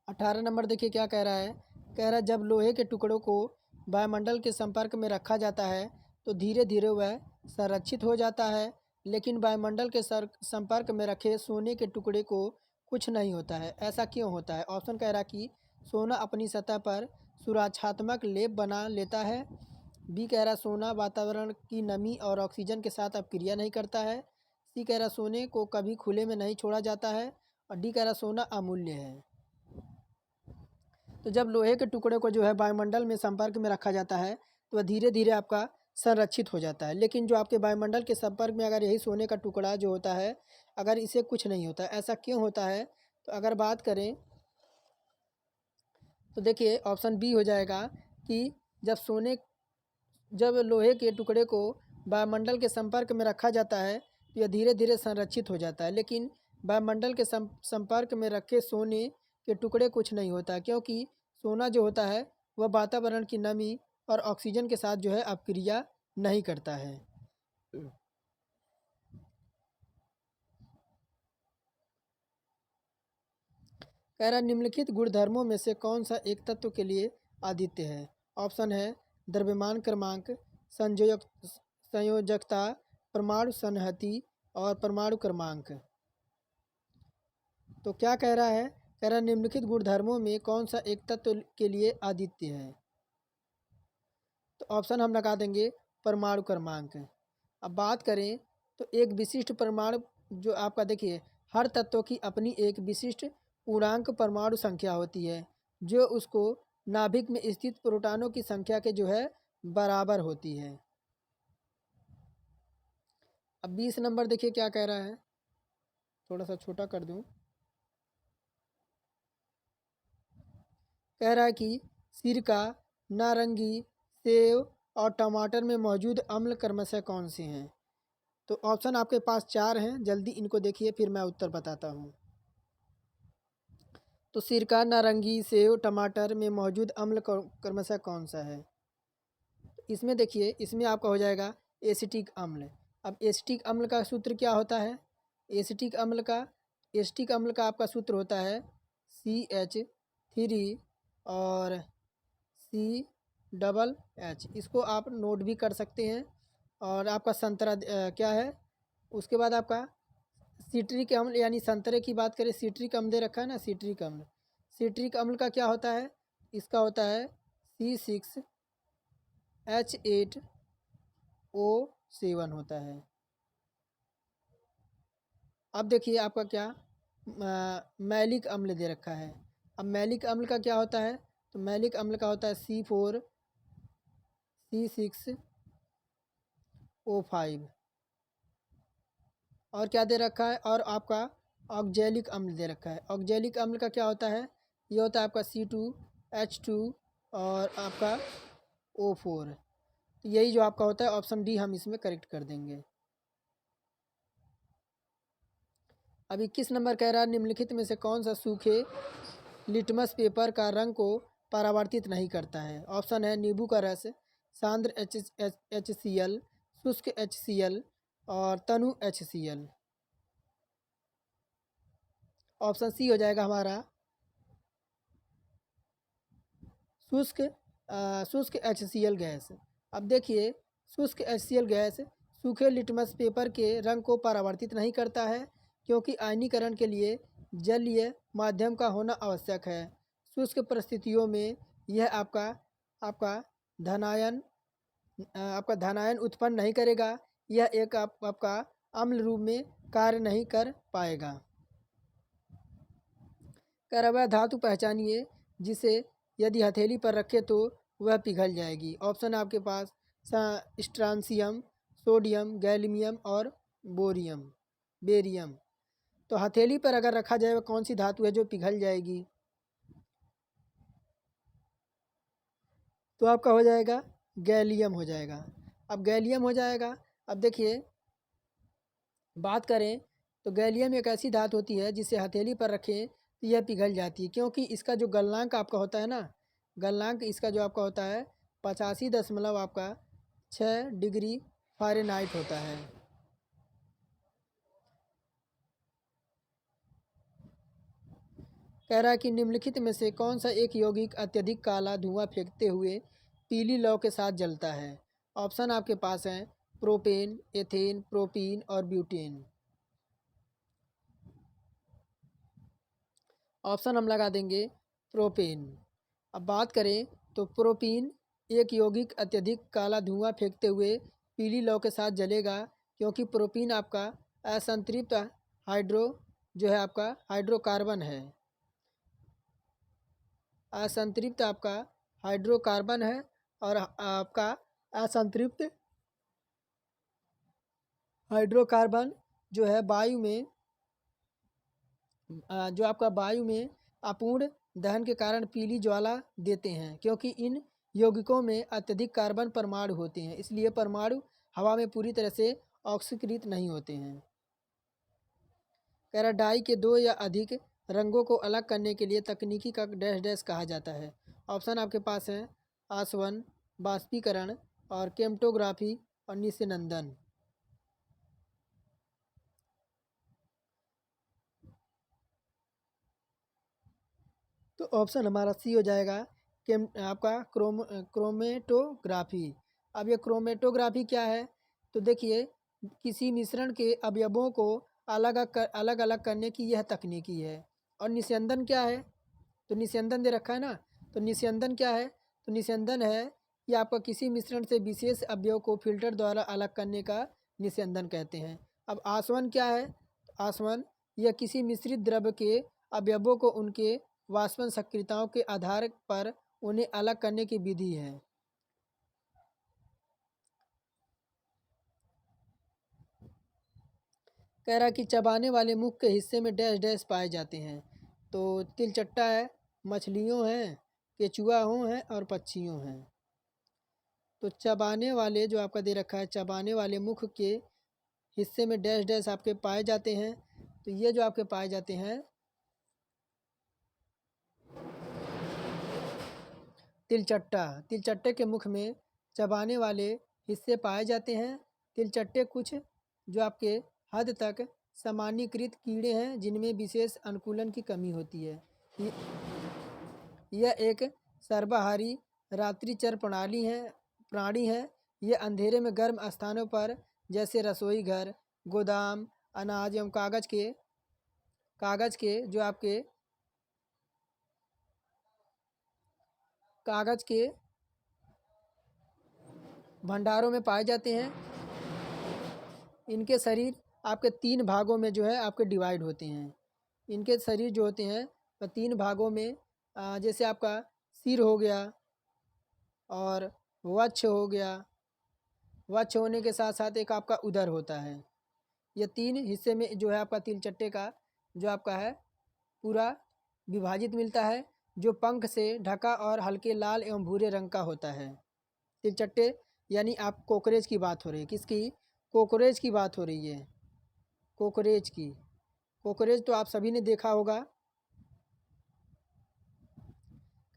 [SPEAKER 1] 18 नंबर देखिए क्या कह रहा है। कह रहा है जब लोहे के टुकड़ों को वायुमंडल के संपर्क में रखा जाता है तो धीरे धीरे वह संरक्षित हो जाता है, लेकिन वायुमंडल के संपर्क में रखे सोने के टुकड़े को कुछ नहीं होता है, ऐसा क्यों होता है? ऑप्शन कह रहा कि सोना अपनी सतह पर सुरक्षात्मक लेप बना लेता है। बी कह रहा सोना वातावरण की नमी और ऑक्सीजन के साथ अपक्रिया नहीं करता है। सी कह रहा सोने को कभी खुले में नहीं छोड़ा जाता है। और डी कह रहा सोना अमूल्य है। तो जब लोहे के टुकड़े को जो है वायुमंडल में संपर्क में रखा जाता है तो वह धीरे धीरे आपका संरक्षित हो जाता है। लेकिन जो आपके वायुमंडल के संपर्क में अगर यही सोने का टुकड़ा जो होता है, अगर इसे कुछ नहीं होता, ऐसा क्यों होता है? तो अगर बात करें तो देखिए ऑप्शन बी हो जाएगा कि जब लोहे के टुकड़े को वायुमंडल के संपर्क में रखा जाता है तो यह धीरे धीरे संरक्षित हो जाता है। लेकिन वायुमंडल के संपर्क में रखे सोने के टुकड़े कुछ नहीं होता, क्योंकि सोना जो होता है वह वातावरण की नमी और ऑक्सीजन के साथ जो है अपक्रिया नहीं करता है। कह रहा निम्नलिखित गुणधर्मों में से कौन सा एक तत्व के लिए आदित्य है? ऑप्शन है द्रव्यमान क्रमांक, संयोजकता, परमाणु संहति और परमाणु क्रमांक। तो क्या कह रहा है? कह रहा निम्नलिखित गुणधर्मों में कौन सा एक तत्व के लिए आदित्य है? तो ऑप्शन हम लगा देंगे परमाणु क्रमांक। अब बात करें तो एक विशिष्ट परमाणु जो आपका देखिए हर तत्व की अपनी एक विशिष्ट पूर्णांक परमाणु संख्या होती है जो उसको नाभिक में स्थित प्रोटॉनों की संख्या के जो है बराबर होती है। अब 20 नंबर देखिए क्या कह रहा है, थोड़ा सा छोटा कर दूं। कह रहा है कि सिरका, नारंगी, सेव और टमाटर में मौजूद अम्ल क्रमशः कौन से हैं? तो ऑप्शन आपके पास 4 हैं, जल्दी इनको देखिए फिर मैं उत्तर बताता हूँ। तो सिरका, नारंगी, सेव, टमाटर में मौजूद अम्ल क्रमशः कौन सा है? इसमें देखिए इसमें आपका हो जाएगा एसिटिक अम्ल। अब एसिटिक अम्ल का सूत्र क्या होता है? एसिटिक अम्ल का आपका सूत्र होता है CH3 और CH। इसको आप नोट भी कर सकते हैं। और आपका संतरा क्या है? उसके बाद आपका सिट्रिक अम्ल, यानी संतरे की बात करें सिट्रिक अम्ल दे रखा है ना, सिट्रिक अम्ल। सिट्रिक अम्ल का क्या होता है? इसका होता है C6H8O7 होता है। अब देखिए आपका क्या मैलिक अम्ल दे रखा है। अब मैलिक अम्ल का क्या होता है? तो मैलिक अम्ल का होता है C4C6O5। और क्या दे रखा है? और आपका ऑक्जेलिक अम्ल दे रखा है। ऑक्जेलिक अम्ल का क्या होता है? ये होता है आपका C2H2 और आपका O4। तो यही जो आपका होता है ऑप्शन डी हम इसमें करेक्ट कर देंगे। अब 21 नंबर कह रहा है निम्नलिखित में से कौन सा सूखे लिटमस पेपर का रंग को परावर्तित नहीं करता है? ऑप्शन है नींबू का रस, सांद्र HCl, शुष्क HCl और तनु HCl। ऑप्शन सी हो जाएगा हमारा शुष्क HCl गैस। अब देखिए शुष्क HCl गैस सूखे लिटमस पेपर के रंग को परावर्तित नहीं करता है, क्योंकि आयनीकरण के लिए जलीय माध्यम का होना आवश्यक है। शुष्क परिस्थितियों में यह आपका धनायन उत्पन्न नहीं करेगा। यह एक आपका अम्ल रूप में कार्य नहीं कर पाएगा। वह धातु पहचानिए जिसे यदि हथेली पर रखे तो वह पिघल जाएगी। ऑप्शन आपके पास स्ट्रांसियम, सोडियम, गैलियम और बेरियम। तो हथेली पर अगर रखा जाए वह कौन सी धातु है जो पिघल जाएगी? तो आपका हो जाएगा गैलियम हो जाएगा। अब गैलियम हो जाएगा। अब देखिए बात करें तो गैलियम एक ऐसी धातु होती है जिसे हथेली पर रखें तो यह पिघल जाती है, क्योंकि इसका जो गलनांक आपका होता है ना, गलनांक इसका जो आपका होता है 85.6 डिग्री फ़ारेनहाइट होता है। कह रहा है कि निम्नलिखित में से कौन सा एक यौगिक अत्यधिक काला धुआं फेंकते हुए पीली लौ के साथ जलता है? ऑप्शन आपके पास हैं प्रोपेन, एथेन, प्रोपीन और ब्यूटेन। ऑप्शन हम लगा देंगे प्रोपेन। अब बात करें तो प्रोपीन एक यौगिक अत्यधिक काला धुआं फेंकते हुए पीली लौ के साथ जलेगा, क्योंकि प्रोपीन आपका असंतृप्त हाइड्रो जो है आपका हाइड्रोकार्बन है। असंतृप्त आपका हाइड्रोकार्बन है और आपका असंतृप्त हाइड्रोकार्बन जो है वायु में जो आपका वायु में अपूर्ण दहन के कारण पीली ज्वाला देते हैं, क्योंकि इन यौगिकों में अत्यधिक कार्बन परमाणु होते हैं, इसलिए परमाणु हवा में पूरी तरह से ऑक्सीकृत नहीं होते हैं। डाई के दो या अधिक रंगों को अलग करने के लिए तकनीकी का डैश डैश कहा जाता है। ऑप्शन आपके पास हैं आसवन, बाष्पीकरण और केम्टोग्राफी और निस्यंदन। तो ऑप्शन हमारा सी हो जाएगा केम आपका क्रोमेटोग्राफी। अब ये क्रोमेटोग्राफी क्या है? तो देखिए, किसी मिश्रण के अवयवों को अलग अलग करने की यह तकनीकी है। और निस्यंदन क्या है? तो निस्यंदन दे रखा है ना, तो निस्यंदन क्या है? तो निस्यंदन है कि आपका किसी मिश्रण से विशेष अवयव को फिल्टर द्वारा अलग करने का निस्यंदन कहते हैं। अब आसवन क्या है? आसवन यह किसी मिश्रित द्रव्य के अवयवों को उनके वाष्पन सक्रियताओं के आधार पर उन्हें अलग करने की विधि है। कह रहा कि चबाने वाले मुख के हिस्से में डैश डैश पाए जाते हैं। तो तिलचट्टा है, मछलियों हैं, केचुआओं हैं और पक्षियों हैं। तो चबाने वाले जो आपका दे रखा है, चबाने वाले मुख के हिस्से में डैश डैश आपके पाए जाते हैं। तो ये जो आपके पाए जाते हैं तिलचट्टा, तिलचट्टे के मुख में चबाने वाले हिस्से पाए जाते हैं। तिलचट्टे कुछ जो आपके हद तक सामान्यीकृत कीड़े हैं, जिनमें विशेष अनुकूलन की कमी होती है। यह एक सर्वाहारी रात्रिचर प्राणी है। यह अंधेरे में गर्म स्थानों पर जैसे रसोई घर, गोदाम, अनाज एवं कागज के भंडारों में पाए जाते हैं। इनके शरीर आपके 3 भागों में जो है आपके डिवाइड होते हैं। इनके शरीर जो होते हैं वह 3 भागों में जैसे आपका सिर हो गया और वक्ष हो गया। वक्ष होने के साथ साथ एक आपका उदर होता है। ये 3 हिस्से में जो है आपका तिलचट्टे का जो आपका है पूरा विभाजित मिलता है, जो पंख से ढका और हल्के लाल एवं भूरे रंग का होता है। तिलचट्टे यानी आप कोकरेज की बात हो रही है। किसकी? कोकरेज की बात हो रही है। कोकरेज की। कोकरेज तो आप सभी ने देखा होगा।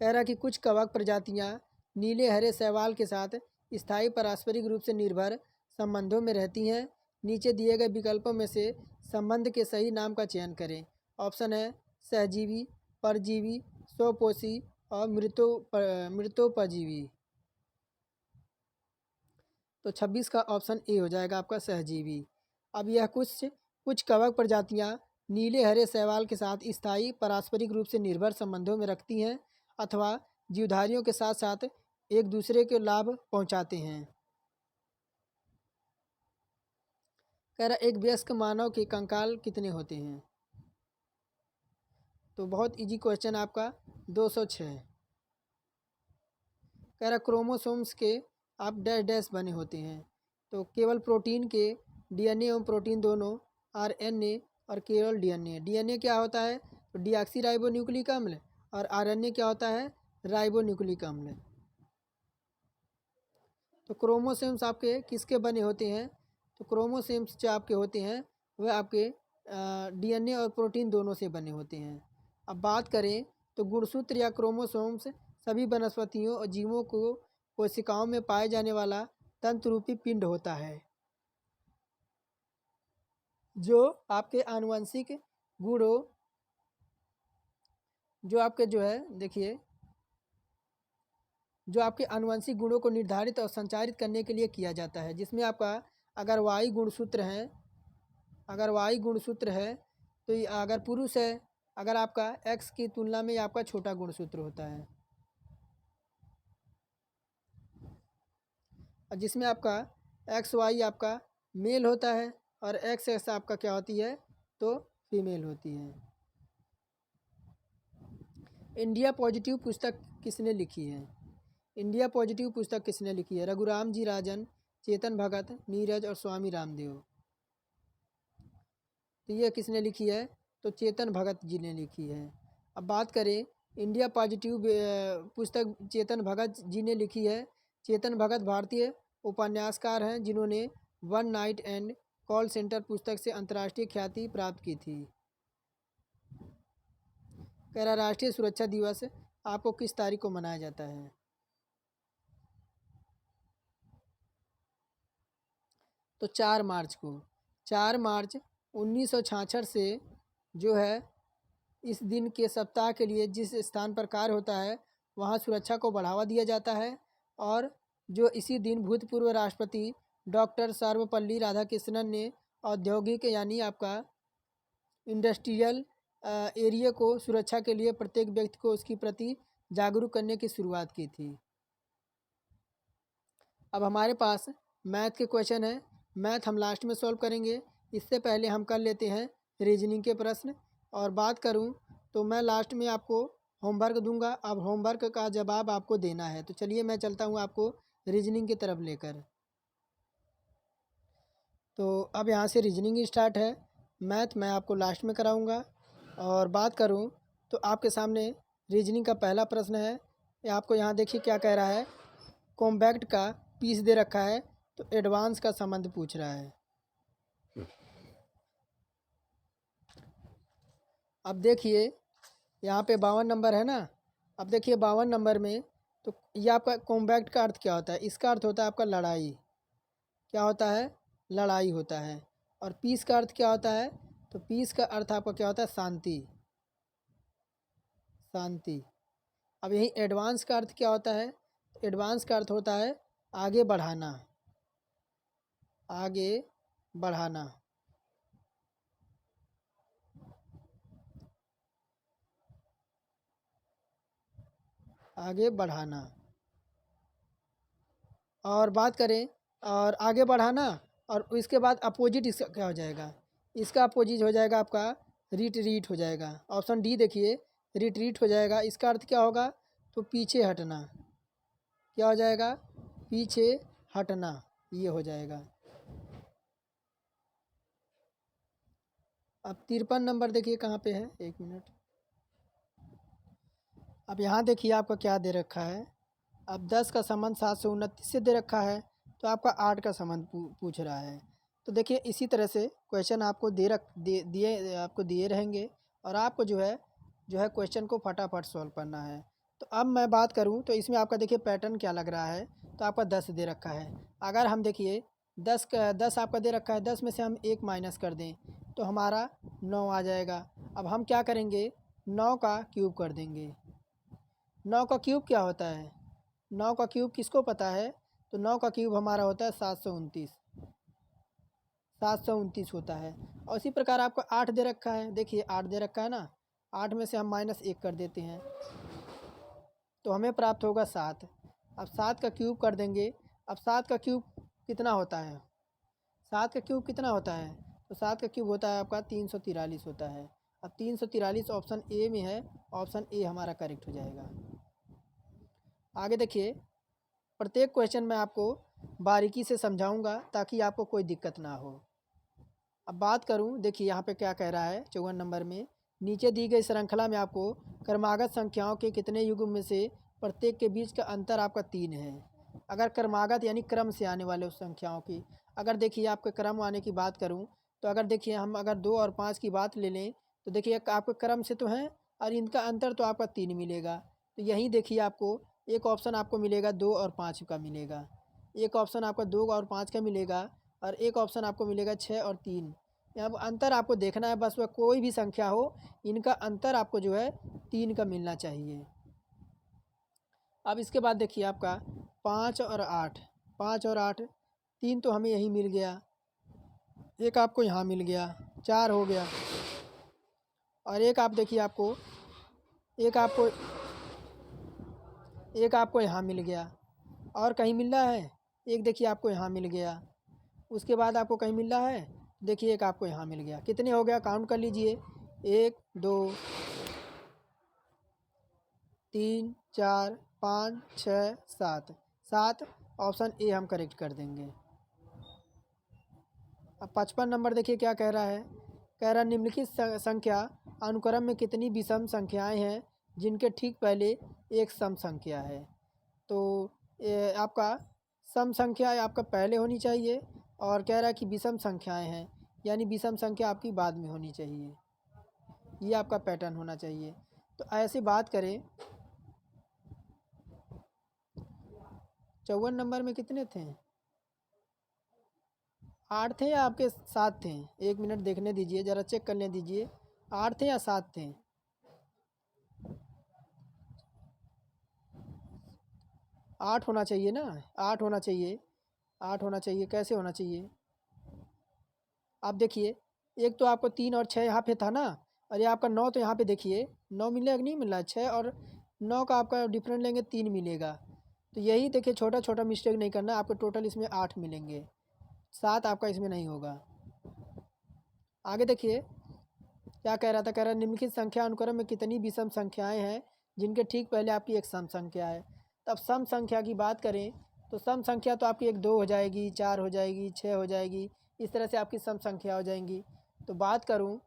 [SPEAKER 1] कह रहा कि कुछ कवक प्रजातियां नीले हरे शैवाल के साथ स्थायी पारस्परिक रूप से निर्भर संबंधों में रहती हैं। नीचे दिए गए विकल्पों में से संबंध के सही नाम का चयन करें। ऑप्शन है सहजीवी, परजीवी, स्वपोषी और मृतोपजीवी। तो 26 का ऑप्शन ए हो जाएगा आपका सहजीवी। अब यह कुछ कवक प्रजातियां नीले हरे शैवाल के साथ स्थायी पारस्परिक रूप से निर्भर संबंधों में रखती हैं अथवा जीवधारियों के साथ साथ एक दूसरे के लाभ पहुंचाते हैं। कह रहा एक वयस्क मानव के कंकाल कितने होते हैं? तो बहुत इजी क्वेश्चन आपका 206। कह रहा क्रोमोसोम्स के आप डैश डैश बने होते हैं। तो केवल प्रोटीन के डीएनए एवं प्रोटीन दोनों, आरएनए और केवल डीएनए। डीएनए क्या होता है? तो डीऑक्सीराइबोन्यूक्लिक अम्ल। और आरएनए क्या होता है? राइबोन्यूक्लिक अम्ल। तो क्रोमोसोम्स आपके किसके बने होते हैं? तो क्रोमोसोम्स जो आपके होते हैं वह आपके डीएनए और प्रोटीन दोनों से बने होते हैं। अब बात करें तो गुणसूत्र या क्रोमोसोम्स सभी वनस्पतियों और जीवों को कोशिकाओं में पाए जाने वाला तंतुरूपी पिंड होता है, जो आपके आनुवंशिक गुणों जो आपके जो है देखिए जो आपके आनुवंशिक गुणों को निर्धारित और संचारित करने के लिए किया जाता है, जिसमें आपका अगर वाई गुणसूत्र है, अगर वाई गुणसूत्र है तो ये अगर पुरुष है, अगर आपका एक्स की तुलना में ये आपका छोटा गुणसूत्र होता है। और जिसमें आपका एक्स वाई आपका मेल होता है और एक्स एक्स आपका क्या होती है तो फीमेल होती है। इंडिया पॉजिटिव पुस्तक किसने लिखी है? इंडिया पॉजिटिव पुस्तक किसने लिखी है? रघुराम जी राजन, चेतन भगत, नीरज और स्वामी रामदेव। तो ये किसने लिखी है? तो चेतन भगत जी ने लिखी है। अब बात करें इंडिया पॉजिटिव पुस्तक चेतन भगत जी ने लिखी है। चेतन भगत भारतीय उपन्यासकार हैं जिन्होंने one night and call centre पुस्तक से अंतर्राष्ट्रीय ख्याति प्राप्त की थी। कह रहा राष्ट्रीय सुरक्षा दिवस आपको किस तारीख को मनाया जाता है? तो 4 मार्च को। 4 मार्च 1966 से जो है इस दिन के सप्ताह के लिए जिस स्थान पर कार्य होता है वहाँ सुरक्षा को बढ़ावा दिया जाता है। और जो इसी दिन भूतपूर्व राष्ट्रपति डॉक्टर सर्वपल्ली राधाकृष्णन ने औद्योगिक यानी आपका इंडस्ट्रियल एरिया को सुरक्षा के लिए प्रत्येक व्यक्ति को उसकी प्रति जागरूक करने की शुरुआत की थी। अब हमारे पास मैथ के क्वेश्चन है। मैथ हम लास्ट में सॉल्व करेंगे, इससे पहले हम कर लेते हैं रीजनिंग के प्रश्न। और बात करूं तो मैं लास्ट में आपको होमवर्क दूंगा। अब होमवर्क का जवाब आपको देना है। तो चलिए मैं चलता हूं आपको रीजनिंग की तरफ लेकर। तो अब यहाँ से रीजनिंग स्टार्ट है। मैथ मैं आपको लास्ट में कराऊंगा। और बात करूं तो आपके सामने रीजनिंग का पहला प्रश्न है। ये आपको यहाँ देखिए क्या कह रहा है। कॉम्पैक्ट का पीस दे रखा है तो एडवांस का संबंध पूछ रहा है। अब देखिए यहाँ पे 52 नंबर है ना। अब देखिए 52 नंबर में तो ये आपका कॉम्पैक्ट का अर्थ क्या होता है? इसका अर्थ होता है आपका लड़ाई। क्या होता है? लड़ाई होता है। और पीस का अर्थ क्या होता है? तो पीस का अर्थ आपका क्या होता है? शांति, शांति। अब यही एडवांस का अर्थ क्या होता है? एडवांस का अर्थ होता है आगे बढ़ाना, आगे बढ़ाना। आगे बढ़ाना। और बात करें और आगे बढ़ाना और इसके बाद अपोजिट इसका क्या हो जाएगा? इसका अपोजिट हो जाएगा आपका रिट्रीट हो जाएगा। ऑप्शन डी देखिए, रिट्रीट हो जाएगा। इसका अर्थ क्या होगा? तो पीछे हटना। क्या हो जाएगा? पीछे हटना, ये हो जाएगा। अब 53 नंबर देखिए कहाँ पे है, 1 मिनट। अब यहाँ देखिए आपका क्या दे रखा है। अब 10 का संबंध 729 से दे रखा है तो आपका 8 का संबंध पूछ रहा है। तो देखिए इसी तरह से क्वेश्चन आपको दिए आपको दिए रहेंगे और आपको जो है क्वेश्चन को फटाफट सॉल्व करना है। तो अब मैं बात करूं तो इसमें आपका देखिए पैटर्न क्या लग रहा है। तो आपका 10 दे रखा है। अगर हम देखिए 10 आपका दे रखा है, 10 में से हम 1 माइनस कर दें तो हमारा 9 आ जाएगा। अब हम क्या करेंगे? 9 का क्यूब कर देंगे। 9 का क्यूब क्या होता है? 9 का क्यूब किसको पता है? तो 9 का क्यूब हमारा होता है 729, 729 होता है। और इसी प्रकार आपको 8 दे रखा है। देखिए 8 दे रखा है ना, 8 में से हम -1 कर देते हैं तो हमें प्राप्त होगा 7। अब 7 का क्यूब कर देंगे। अब 7 का क्यूब कितना होता है? 7 का क्यूब कितना होता है? तो 7 का क्यूब होता है आपका 343 होता है। अब 343 ऑप्शन ए में है, ऑप्शन ए हमारा करेक्ट हो जाएगा। आगे देखिए प्रत्येक क्वेश्चन मैं आपको बारीकी से समझाऊंगा ताकि आपको कोई दिक्कत ना हो। अब बात करूं, देखिए यहाँ पे क्या कह रहा है 54 नंबर में। नीचे दी गई श्रृंखला में आपको क्रमागत संख्याओं के कितने युग्म में से प्रत्येक के बीच का अंतर आपका 3 है। अगर क्रमागत यानी क्रम से आने वाले उस संख्याओं की, अगर देखिए आपके क्रम आने की बात करूँ तो अगर देखिए हम अगर 2 और 5 की बात ले लें तो देखिए आपके क्रम से तो हैं और इनका अंतर तो आपका 3 मिलेगा। तो यहीं देखिए आपको एक ऑप्शन आपको मिलेगा 2 और 5 का मिलेगा, एक ऑप्शन आपका 2 और 5 का मिलेगा और एक ऑप्शन आपको मिलेगा 6 और 3। यहाँ अंतर आपको देखना है, बस वह कोई भी संख्या हो इनका अंतर आपको जो है 3 का मिलना चाहिए। अब इसके बाद देखिए आपका 5 और 8, 5 और 8, 3 तो हमें यही मिल गया। एक आपको यहाँ मिल गया, 4 हो गया। और एक आप देखिए आपको एक आपको एक आपको यहाँ मिल गया। और कहीं मिल रहा है, एक देखिए आपको यहाँ मिल गया। उसके बाद आपको कहीं मिल रहा है, देखिए एक आपको यहाँ मिल गया। कितने हो गया, काउंट कर लीजिए। 1 2 3 4 5 6 7। 7 ऑप्शन ए हम करेक्ट कर देंगे। अब 55 नंबर देखिए क्या कह रहा है। कह रहा है निम्नलिखित संख्या अनुक्रम में कितनी विषम संख्याएं हैं जिनके ठीक पहले एक सम संख्या है। तो आपका सम संख्या आपका पहले होनी चाहिए, और कह रहा है कि विषम संख्याएं हैं, यानी विषम संख्या आपकी बाद में होनी चाहिए। ये आपका पैटर्न होना चाहिए। तो ऐसे बात करें, 54 नंबर में कितने थे, 8 थे या आपके 7 थे? 1 मिनट देखने दीजिए, ज़रा चेक करने दीजिए, 8 थे या 7 थे? 8 होना चाहिए ना, 8 होना चाहिए, 8 होना चाहिए। कैसे होना चाहिए? आप देखिए, एक तो आपको 3 और 6 यहाँ पे था ना, और ये आपका 9 तो यहाँ पे देखिए 9 मिलेगा कि नहीं मिल रहा है? 6 और 9 का आपका डिफरेंट लेंगे 3 मिलेगा। तो यही देखिए, छोटा छोटा मिस्टेक नहीं करना, आपको टोटल इसमें 8 मिलेंगे, 7 आपका इसमें नहीं होगा। आगे देखिए क्या कह रहा था। कह रहा है निम्नलिखित संख्या अनुक्रम में कितनी विषम संख्याएं हैं जिनके ठीक पहले आपकी एक सम संख्या है। तब सम संख्या की बात करें तो सम संख्या तो आपकी एक 2 हो जाएगी, 4 हो जाएगी, 6 हो जाएगी, इस तरह से आपकी सम संख्या हो जाएंगी। तो बात करूं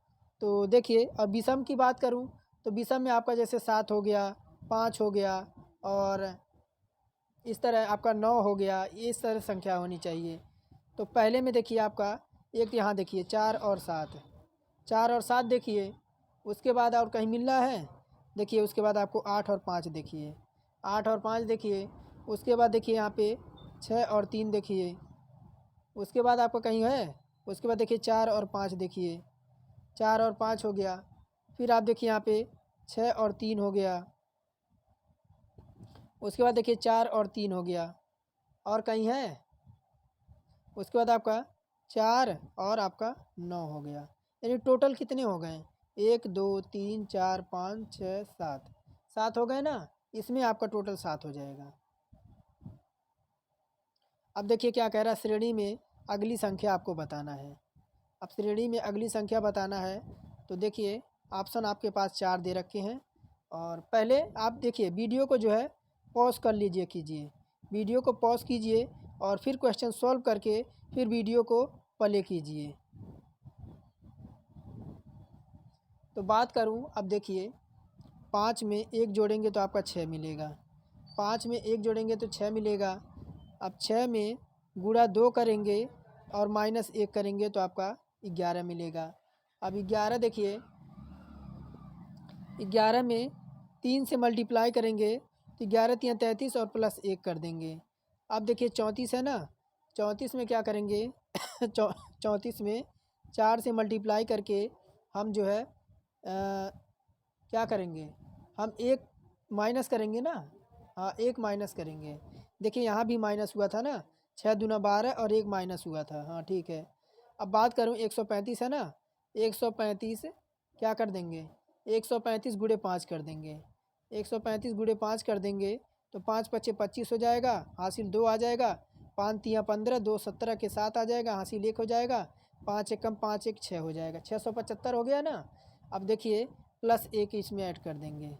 [SPEAKER 1] तो देखिए, अब विषम की बात करूं तो विषम में आपका जैसे 7 हो गया, 5 हो गया, और इस तरह आपका 9 हो गया, इस तरह संख्या होनी चाहिए। तो पहले में देखिए आपका एक यहाँ देखिए 4 और 7, 4 और 7 देखिए। उसके बाद और कहीं मिल रहा है, देखिए उसके बाद आपको 8 और 5 देखिए, 8 और 5 देखिए। उसके बाद देखिए यहाँ पे 6 और 3 देखिए। उसके बाद आपको कहीं है, उसके बाद देखिए 4 और 5 देखिए, 4 और 5 हो गया। फिर आप देखिए यहाँ पे 6 और 3 हो गया। उसके बाद देखिए 4 और 3 हो गया। और कहीं है, उसके बाद आपका 4 और आपका 9 हो गया। यानी टोटल कितने हो गए? 1 2 3 4 5 6 7, 7 हो गए ना। इसमें आपका टोटल 7 हो जाएगा। अब देखिए क्या कह रहा है, श्रेणी में अगली संख्या आपको बताना है। अब श्रेणी में अगली संख्या बताना है तो देखिए ऑप्शन आपके पास 4 दे रखे हैं। और पहले आप देखिए वीडियो को जो है पॉज कर लीजिए, कीजिए वीडियो को पॉज कीजिए, और फिर क्वेश्चन सॉल्व करके फिर वीडियो को प्ले कीजिए। तो बात करूं, अब देखिए 5 में 1 जोड़ेंगे तो आपका 6 मिलेगा, 5 में 1 जोड़ेंगे तो 6 मिलेगा। अब 6 में गुणा 2 करेंगे और माइनस 1 करेंगे तो आपका 11 मिलेगा। अब 11 देखिए, 11 में 3 से मल्टीप्लाई करेंगे तो 11 3 33 और प्लस 1 कर देंगे। अब देखिए 34 है ना, 34 में क्या करेंगे 34 में 4 से मल्टीप्लाई करके हम जो है क्या करेंगे, हम 1 माइनस करेंगे ना। हाँ, 1 माइनस करेंगे। देखिए यहाँ भी माइनस हुआ था ना, 6 दूना 12 और 1 माइनस हुआ था। हाँ ठीक है। अब बात करूँ 135 है ना, 135 क्या कर देंगे, 135 गुणे 5 कर देंगे, 135 गुणे 5 कर देंगे तो 5 पच्चे 25 हो जाएगा, हासिल 2 आ जाएगा, 5 तिया 15, 2 17 के 7 आ जाएगा, हासिल 1 हो जाएगा, 5 एकम 5 1 6 हो जाएगा, 675 हो गया ना। अब देखिए प्लस 1 इसमें ऐड कर देंगे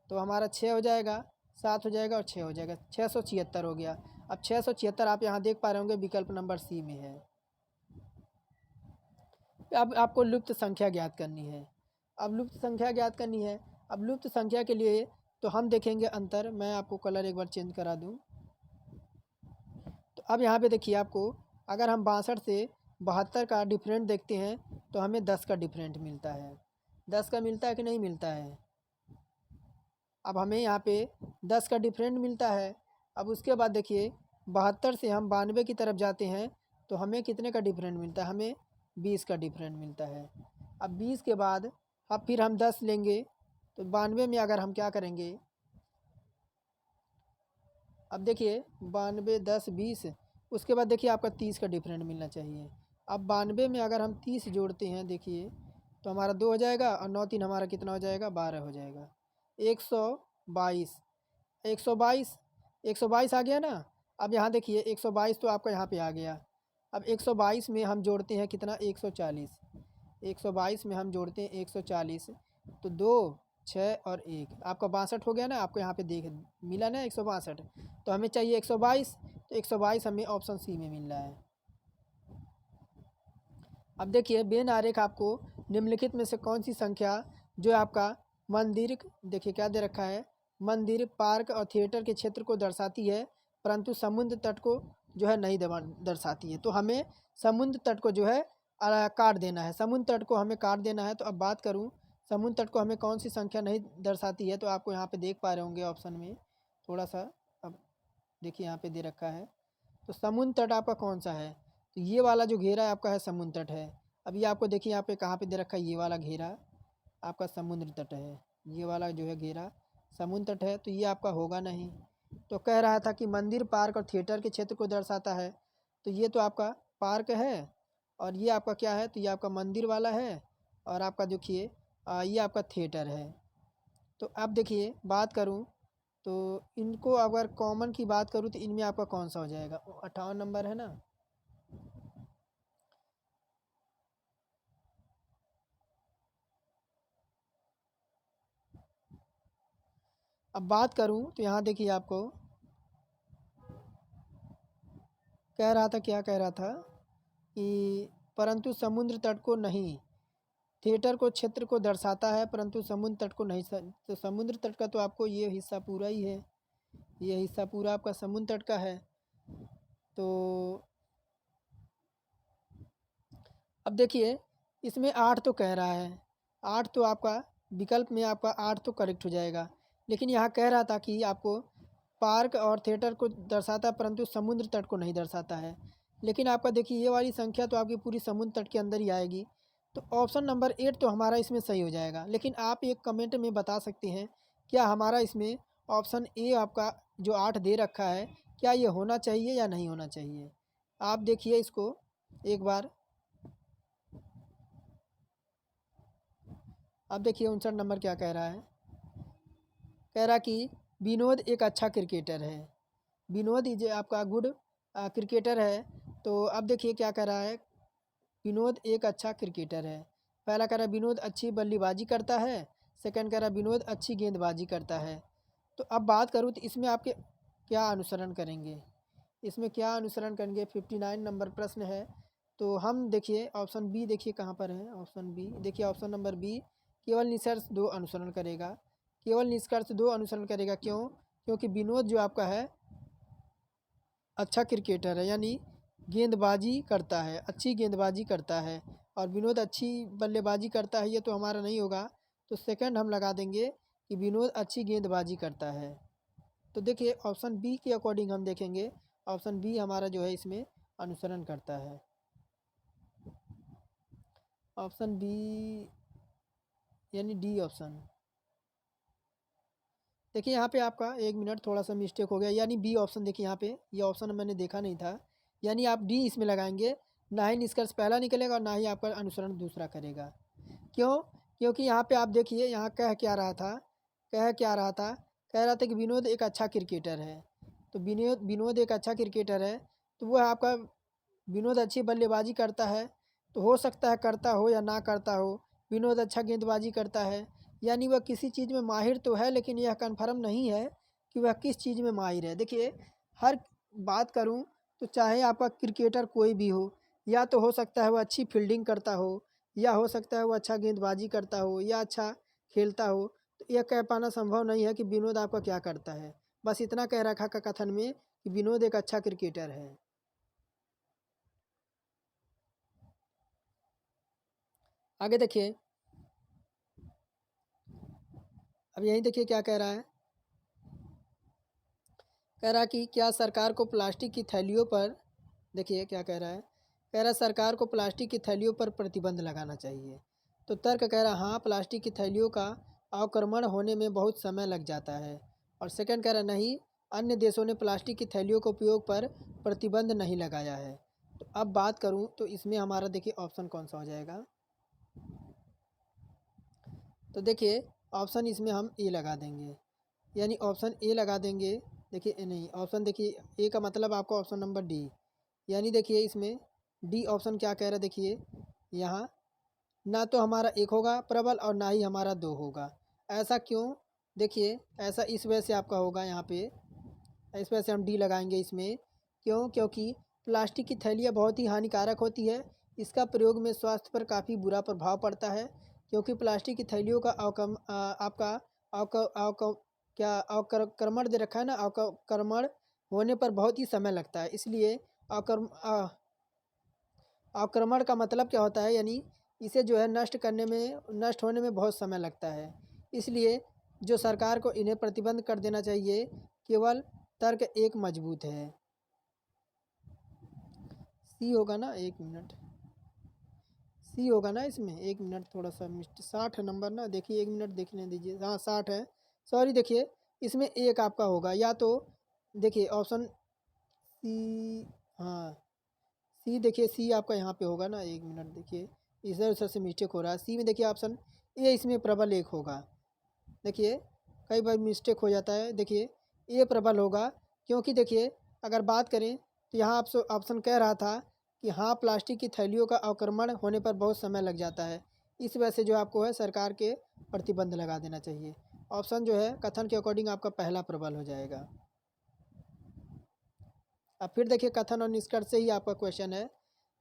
[SPEAKER 1] तो हमारा 6 हो जाएगा, 7 हो जाएगा और 6 हो जाएगा, 676 हो गया। अब 676 आप यहाँ देख पा रहे होंगे विकल्प नंबर सी में है। अब आपको लुप्त संख्या ज्ञात करनी है। अब लुप्त संख्या ज्ञात करनी है। अब लुप्त संख्या के लिए तो हम देखेंगे अंतर। मैं आपको कलर एक बार चेंज करा दूं। तो अब यहाँ पे देखिए आपको, अगर हम 62 से 72 का डिफरेंट देखते हैं तो हमें 10 का डिफरेंट मिलता है। 10 का मिलता है कि नहीं मिलता है? अब हमें यहाँ पे 10 का डिफरेंट मिलता है। अब उसके बाद देखिए 72 से हम 92 की तरफ जाते हैं तो हमें कितने का डिफरेंट मिलता है? हमें 20 का डिफरेंट मिलता है। अब 20 के बाद अब फिर हम 10 लेंगे तो 92 में अगर हम क्या करेंगे, अब देखिए 92 10 20, उसके बाद देखिए आपका 30 का डिफरेंट मिलना चाहिए। अब 92 में अगर हम 30 जोड़ते हैं देखिए, तो हमारा 2 हो जाएगा और 9 3 हमारा कितना हो जाएगा, 12 हो जाएगा। 122 122 122 आ गया ना। अब यहाँ देखिए 122 तो आपका यहाँ पे आ गया। अब 122 में हम जोड़ते हैं कितना, 140। 122 में हम जोड़ते हैं 140, तो 2 6 और 1 आपका 62 हो गया ना। आपको यहाँ पे देख मिला ना 162, तो हमें चाहिए 122, तो 122 हमें ऑप्शन सी में मिल रहा है। अब देखिए बेन आरेख आपको निम्नलिखित में से कौन सी संख्या जो आपका मंदिर, देखिए क्या दे रखा है, मंदिर, पार्क और थिएटर के क्षेत्र को दर्शाती है परंतु समुद्र तट को जो है नहीं दर्शाती है। तो हमें समुद्र तट को जो है काट देना है, समुद्र तट को हमें काट देना है। तो अब बात करूं समुद्र तट को हमें कौन सी संख्या नहीं दर्शाती है, तो आपको यहाँ पे देख पा रहे होंगे ऑप्शन में थोड़ा सा। अब देखिए यहाँ पे दे रखा है, तो समुद्र तट आपका कौन सा है, तो ये वाला जो घेरा है आपका है समुद्र तट है। अभी आपको देखिए यहाँ पे कहाँ पे दे रखा है, ये वाला घेरा आपका समुद्र तट है, ये वाला जो है घेरा समुद्र तट है, तो ये आपका होगा नहीं। तो कह रहा था कि मंदिर, पार्क और थिएटर के क्षेत्र को दर्शाता है, तो ये तो आपका पार्क है और ये आपका क्या है, तो ये आपका मंदिर वाला है और आपका देखिए ये आपका थिएटर है। तो अब देखिए बात करूँ तो इनको अगर कॉमन की बात करूँ तो इनमें आपका कौन सा हो जाएगा, 58 नंबर है ना। अब बात करूँ तो यहाँ देखिए आपको कह रहा था, क्या कह रहा था कि परंतु समुद्र तट को नहीं, थिएटर को क्षेत्र को दर्शाता है परंतु समुद्र तट को नहीं। तो समुद्र तट का तो आपको ये हिस्सा पूरा ही है, ये हिस्सा पूरा आपका समुद्र तट का है। तो अब देखिए इसमें 8 तो कह रहा है, 8 तो आपका विकल्प में आपका 8 तो करेक्ट हो जाएगा। लेकिन यहाँ कह रहा था कि आपको पार्क और थिएटर को दर्शाता है परंतु समुद्र तट को नहीं दर्शाता है। लेकिन आपका देखिए ये वाली संख्या तो आपकी पूरी समुद्र तट के अंदर ही आएगी। तो ऑप्शन नंबर 8 तो हमारा इसमें सही हो जाएगा। लेकिन आप एक कमेंट में बता सकते हैं क्या हमारा इसमें ऑप्शन ए आपका जो 8 दे रखा है, क्या ये होना चाहिए या नहीं होना चाहिए। आप देखिए इसको एक बार। अब देखिए 59 नंबर क्या कह रहा है, कह रहा कि विनोद एक अच्छा क्रिकेटर है, विनोद इज आपका गुड क्रिकेटर है। तो अब देखिए क्या कह रहा है, विनोद एक अच्छा क्रिकेटर है। पहला कह रहा है विनोद अच्छी बल्लेबाजी करता है, सेकंड कह रहा है विनोद अच्छी गेंदबाजी करता है। तो अब बात करूँ तो इसमें आपके क्या अनुसरण करेंगे, इसमें क्या अनुसरण करेंगे, 59 नंबर प्रश्न है। तो हम देखिए ऑप्शन बी, देखिए कहाँ पर है ऑप्शन बी, देखिए ऑप्शन नंबर बी केवल निष्कर्ष 2 अनुसरण करेगा, केवल निष्कर्ष 2 अनुसरण करेगा। क्यों, क्योंकि विनोद जो आपका है अच्छा क्रिकेटर है, यानी गेंदबाजी करता है, अच्छी गेंदबाजी करता है। और विनोद अच्छी बल्लेबाजी करता है, ये तो हमारा नहीं होगा। तो सेकंड हम लगा देंगे कि विनोद अच्छी गेंदबाजी करता है। तो देखिए ऑप्शन बी के अकॉर्डिंग हम देखेंगे, ऑप्शन बी हमारा जो है इसमें अनुसरण करता है। ऑप्शन बी यानी डी ऑप्शन। देखिए यहाँ पे आपका एक मिनट थोड़ा सा मिस्टेक हो गया, यानी बी ऑप्शन। देखिए यहाँ पे ये ऑप्शन मैंने देखा नहीं था, यानी आप डी इसमें लगाएंगे। ना ही निष्कर्ष पहला निकलेगा और ना ही आपका अनुसरण दूसरा करेगा। क्यों, क्योंकि यहाँ पे आप देखिए यहाँ कह क्या रहा था, कह क्या रहा था, कह रहा था कि विनोद एक अच्छा क्रिकेटर है। तो विनोद विनोद एक अच्छा क्रिकेटर है, तो वो आपका विनोद अच्छी बल्लेबाजी करता है। तो हो सकता है करता हो या ना करता हो, विनोद अच्छा गेंदबाजी करता है, यानी वह किसी चीज़ में माहिर तो है, लेकिन यह कन्फर्म नहीं है कि वह किस चीज़ में माहिर है। देखिए हर बात करूं तो चाहे आपका क्रिकेटर कोई भी हो, या तो हो सकता है वह अच्छी फील्डिंग करता हो, या हो सकता है वो अच्छा गेंदबाजी करता हो या अच्छा खेलता हो। तो यह कह पाना संभव नहीं है कि विनोद आपका क्या करता है। बस इतना कह रखा का कथन में कि विनोद एक अच्छा क्रिकेटर है। आगे देखिए, अब यही देखिए क्या कह रहा है, कह रहा कि क्या सरकार को प्लास्टिक की थैलियों पर, देखिए क्या कह रहा है, कह रहा सरकार को प्लास्टिक की थैलियों पर प्रतिबंध लगाना चाहिए। तो तर्क कह रहा हाँ, प्लास्टिक की थैलियों का अवक्रमण होने में बहुत समय लग जाता है। और सेकंड कह रहा नहीं, अन्य देशों ने प्लास्टिक की थैलियों के उपयोग पर प्रतिबंध नहीं लगाया है। तो अब बात करूँ तो इसमें हमारा देखिए ऑप्शन कौन सा हो जाएगा। तो देखिए ऑप्शन इसमें हम ए लगा देंगे, यानी ऑप्शन ए लगा देंगे। देखिए नहीं, ऑप्शन देखिए ए का मतलब आपका ऑप्शन नंबर डी, यानी देखिए इसमें डी ऑप्शन क्या कह रहा है। देखिए यहाँ ना तो हमारा एक होगा प्रबल और ना ही हमारा दो होगा। ऐसा क्यों? देखिए ऐसा इस वजह से आपका होगा यहाँ पे, इस वजह से हम डी लगाएंगे इसमें। क्यों? क्योंकि प्लास्टिक की थैलियाँ बहुत ही हानिकारक होती है। इसका प्रयोग में स्वास्थ्य पर काफ़ी बुरा प्रभाव पड़ता है, क्योंकि प्लास्टिक की थैलियों का आपका अवक अवक क्या अवक्रमण दे रखा है ना, अवक्रमण होने पर बहुत ही समय लगता है। इसलिए अवक्रमण का मतलब क्या होता है, यानी इसे जो है नष्ट होने में बहुत समय लगता है। इसलिए जो सरकार को इन्हें प्रतिबंध कर देना चाहिए। केवल तर्क एक मजबूत है। सी होगा ना, एक मिनट, सी होगा ना इसमें। एक मिनट, थोड़ा सा 60 नंबर ना, देखिए एक मिनट देखने दीजिए। हाँ 60 है, सॉरी। देखिए इसमें एक आपका होगा, या तो देखिए ऑप्शन सी, हाँ सी, देखिए सी आपका यहाँ पे होगा ना। एक मिनट देखिए, इधर उधर से मिस्टेक हो रहा है। सी में देखिए ऑप्शन ए इसमें प्रबल एक होगा। देखिए कई बार मिस्टेक हो जाता है। देखिए ए प्रबल होगा, क्योंकि देखिए अगर बात करें तो यहाँ आप ऑप्शन कह रहा था कि हाँ प्लास्टिक की थैलियों का अवक्रमण होने पर बहुत समय लग जाता है। इस वजह से जो आपको है सरकार के प्रतिबंध लगा देना चाहिए। ऑप्शन जो है कथन के अकॉर्डिंग आपका पहला प्रबल हो जाएगा। अब फिर देखिए कथन और निष्कर्ष से ही आपका क्वेश्चन है।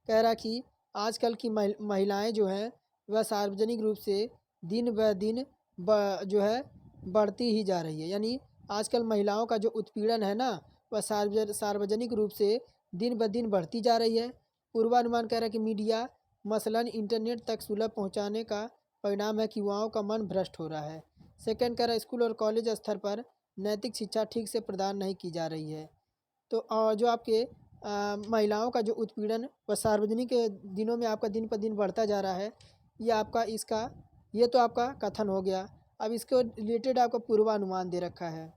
[SPEAKER 1] कह रहा कि आजकल की महिलाएं जो हैं वह सार्वजनिक रूप से दिन ब दिन जो है बढ़ती ही जा रही है। यानी आजकल महिलाओं का जो उत्पीड़न है ना, वह सार्वजनिक रूप से दिन ब दिन बढ़ती जा रही है। पूर्वानुमान कह रहा है कि मीडिया मसलन इंटरनेट तक सुलभ पहुंचाने का परिणाम है कि युवाओं का मन भ्रष्ट हो रहा है। सेकंड कह रहा है स्कूल और कॉलेज स्तर पर नैतिक शिक्षा ठीक से प्रदान नहीं की जा रही है। तो जो आपके महिलाओं का जो उत्पीड़न व सार्वजनिक दिनों में आपका दिन पर दिन बढ़ता जा रहा है, ये आपका इसका ये तो आपका कथन हो गया। अब इसके रिलेटेड आपका पूर्वानुमान दे रखा है।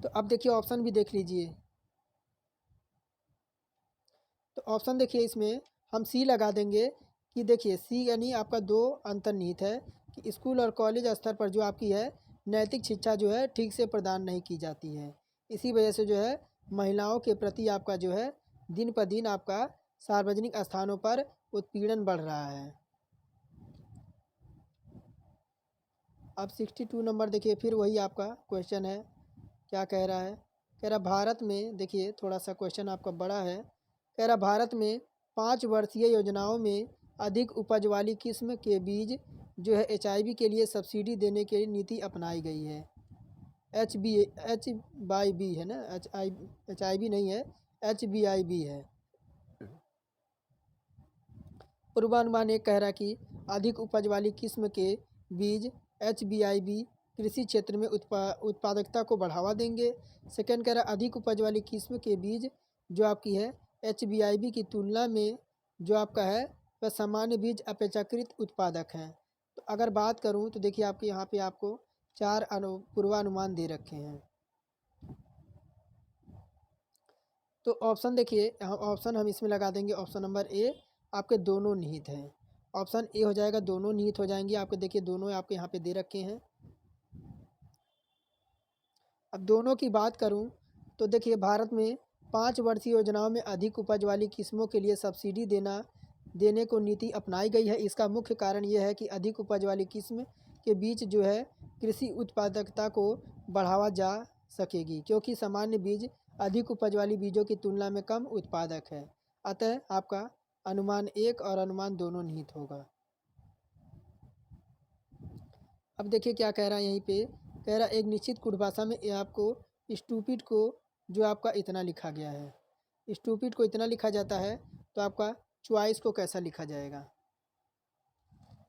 [SPEAKER 1] तो अब देखिए ऑप्शन भी देख लीजिए। तो ऑप्शन देखिए इसमें हम सी लगा देंगे कि देखिए सी यानी आपका दो अंतर्निहित है कि स्कूल और कॉलेज स्तर पर जो आपकी है नैतिक शिक्षा जो है ठीक से प्रदान नहीं की जाती है। इसी वजह से जो है महिलाओं के प्रति आपका जो है दिन पर दिन आपका सार्वजनिक स्थानों पर उत्पीड़न बढ़ रहा है। अब 62 नंबर देखिए, फिर वही आपका क्वेश्चन है। क्या कह रहा है? कह रहा भारत में, देखिए थोड़ा सा क्वेश्चन आपका बड़ा है। कह रहा भारत में 5 वर्षीय योजनाओं में अधिक उपज वाली किस्म के बीज जो है HIV के लिए सब्सिडी देने की नीति अपनाई गई है। HBIB है ना, HIV नहीं है, HBIB है। पूर्वानुमान एक कह रहा कि अधिक उपज वाली किस्म के बीज HBIB कृषि क्षेत्र में उत्पादकता को बढ़ावा देंगे। सेकेंड कह रहा अधिक उपज वाली किस्म के बीज जो आपकी है HBIB की तुलना में जो आपका है वह सामान्य बीज अपेक्षाकृत उत्पादक हैं। तो अगर बात करूं तो देखिए आपके यहाँ पे आपको 4 पूर्वानुमान दे रखे हैं। तो ऑप्शन देखिए, ऑप्शन हम इसमें लगा देंगे। ऑप्शन नंबर ए आपके दोनों निहित हैं। ऑप्शन ए हो जाएगा, दोनों निहित हो जाएंगे आपके। देखिए दोनों आपके यहाँ पे दे रखे हैं। अब दोनों की बात करूं तो देखिए भारत में 5 वर्षीय योजनाओं में अधिक उपज वाली किस्मों के लिए सब्सिडी देने को नीति अपनाई गई है। इसका मुख्य कारण यह है कि अधिक उपज वाली किस्म के बीच जो है कृषि उत्पादकता को बढ़ावा जा सकेगी, क्योंकि सामान्य बीज अधिक उपज वाली बीजों की तुलना में कम उत्पादक है। अतः आपका अनुमान एक और अनुमान दोनों निहित होगा। अब देखिए क्या कह रहा है यहीं पे। कह रहा एक निश्चित कुट भाषा में ये आपको स्टूपिड को जो आपका इतना लिखा गया है, स्टूपिड को इतना लिखा जाता है, तो आपका चॉइस को कैसा लिखा जाएगा।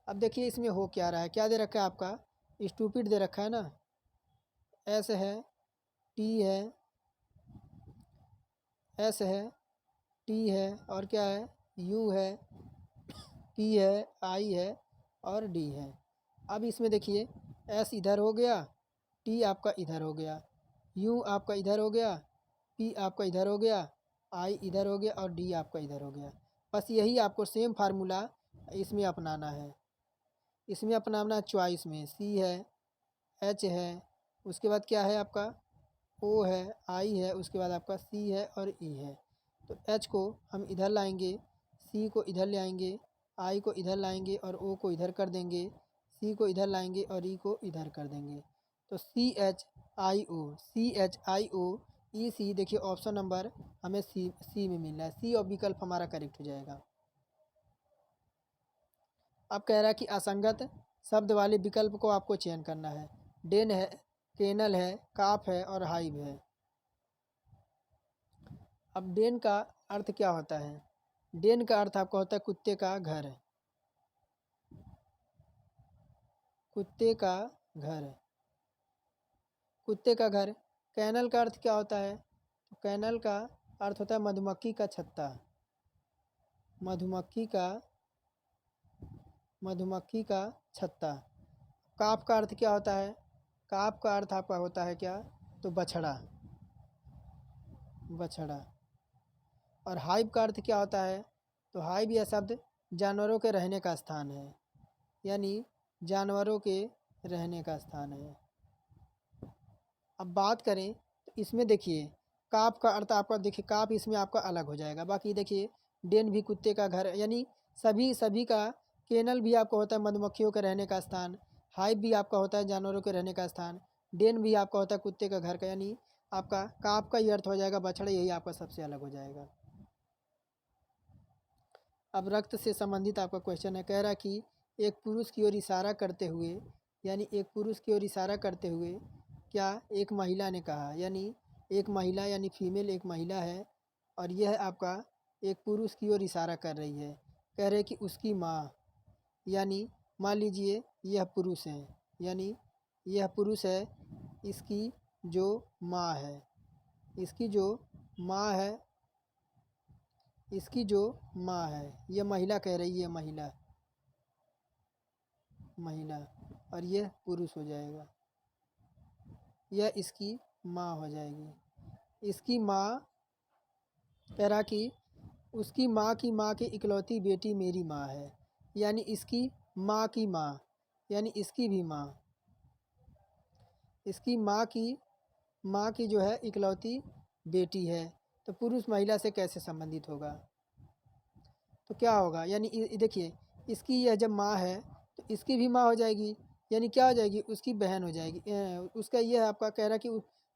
[SPEAKER 1] अब देखिए इसमें हो क्या रहा है, क्या दे रखा है आपका स्टूपिड दे रखा है ना, एस है, टी है, एस है, टी है, और क्या है, यू है, पी है, आई है, और डी है। अब इसमें देखिए एस इधर हो गया, टी आपका इधर हो गया, यू आपका इधर हो गया, पी आपका इधर हो गया, आई इधर हो गया और डी आपका इधर हो गया। बस यही आपको सेम फार्मूला इसमें अपनाना है। इसमें अपनाना है चॉइस में, सी है, एच है, उसके बाद क्या है आपका ओ है, आई है, उसके बाद आपका सी है और ई है। तो एच को हम इधर लाएंगे, सी को इधर ले आएंगे, आई को इधर लाएंगे और ओ को इधर कर देंगे, सी को इधर लाएंगे और ई को इधर कर देंगे। तो C H I O, C H I ओ ई सी, देखिए ऑप्शन नंबर हमें सी में मिल रहा है। सी और विकल्प हमारा करेक्ट हो जाएगा। अब कह रहा है कि असंगत शब्द वाले विकल्प को आपको चयन करना है। डेन है, केनल है, काफ है और हाइव है। अब डेन का अर्थ क्या होता है? डेन का अर्थ आपका होता है कुत्ते का घर, कुत्ते का घर, कुत्ते का घर। कैनल का अर्थ क्या होता है? तो कैनल का अर्थ होता है मधुमक्खी का छत्ता, मधुमक्खी का, मधुमक्खी का छत्ता। काफ का अर्थ क्या होता है? काफ का अर्थ आपका होता है क्या? तो बछड़ा, बछड़ा। और हाइव का अर्थ क्या होता है? तो हाइव यह शब्द जानवरों के रहने का स्थान है, यानी जानवरों के रहने का स्थान है। अब बात करें तो इसमें देखिए काफ का अर्थ आपका, देखिए काफ इसमें आपका अलग हो जाएगा। बाकी देखिए डेन भी कुत्ते का घर, यानी सभी सभी का। केनल भी आपका होता है मधुमक्खियों के रहने का स्थान, हाइव भी आपका होता है जानवरों के रहने का स्थान, डेन भी आपका होता है कुत्ते का घर का, यानी आपका काफ का ही अर्थ हो जाएगा बछड़ा, यही आपका सबसे अलग हो जाएगा। अब रक्त से संबंधित आपका क्वेश्चन है। कह रहा कि एक पुरुष की ओर इशारा करते हुए, यानी एक पुरुष की ओर इशारा करते हुए क्या एक महिला ने कहा, यानी एक महिला यानी फीमेल एक महिला है और यह आपका एक पुरुष की ओर इशारा कर रही है। कह रहे कि उसकी माँ, यानी मान लीजिए यह पुरुष है, यानी यह पुरुष है, इसकी जो माँ है, इसकी जो माँ है, इसकी जो माँ है, यह महिला कह रही है, महिला, महिला, और यह पुरुष हो जाएगा, यह इसकी माँ हो जाएगी। इसकी माँ कह रहा कि उसकी माँ की माँ की इकलौती बेटी मेरी माँ है, यानी इसकी माँ की माँ, यानी इसकी भी माँ, इसकी माँ की जो है इकलौती बेटी है। तो पुरुष महिला से कैसे संबंधित होगा? तो क्या होगा, यानी देखिए इसकी यह जब माँ है तो इसकी भी माँ हो जाएगी, यानी क्या हो जाएगी, उसकी बहन हो जाएगी। उसका यह आपका कह रहा है कि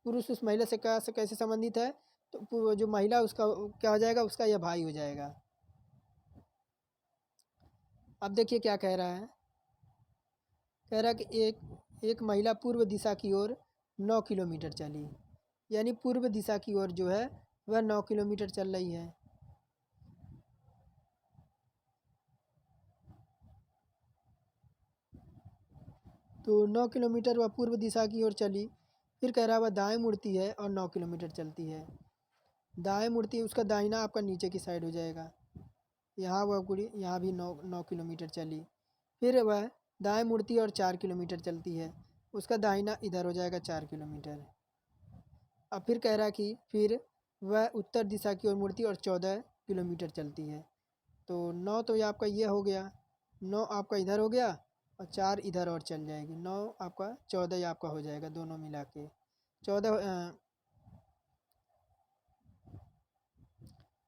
[SPEAKER 1] पुरुष उस महिला से कैसे संबंधित है? तो जो महिला उसका क्या हो जाएगा, उसका यह भाई हो जाएगा। अब देखिए क्या कह रहा है। कह रहा है कि एक महिला पूर्व दिशा की ओर 9 किलोमीटर चली, यानी पूर्व दिशा की ओर जो है वह 9 किलोमीटर चल रही है। तो 9 किलोमीटर वह पूर्व दिशा की ओर चली। फिर कह रहा है वह दाएं मुड़ती है और 9 किलोमीटर चलती है। दाएं मुड़ती है, उसका दाहिना आपका नीचे की साइड हो जाएगा। यहाँ वह कुड़ी यहाँ भी 9 किलोमीटर चली। फिर वह दाएं मुड़ती है और 4 किलोमीटर चलती है, उसका दाहिना इधर हो जाएगा 4 किलोमीटर। अब फिर कह रहा कि फिर वह उत्तर दिशा की ओर मुड़ती है और 14 किलोमीटर चलती है। तो 9 तो ये आपका ये हो गया, 9 आपका इधर हो गया और 4 इधर और चल जाएगी, 9 आपका 14 आपका हो जाएगा दोनों मिला के 14।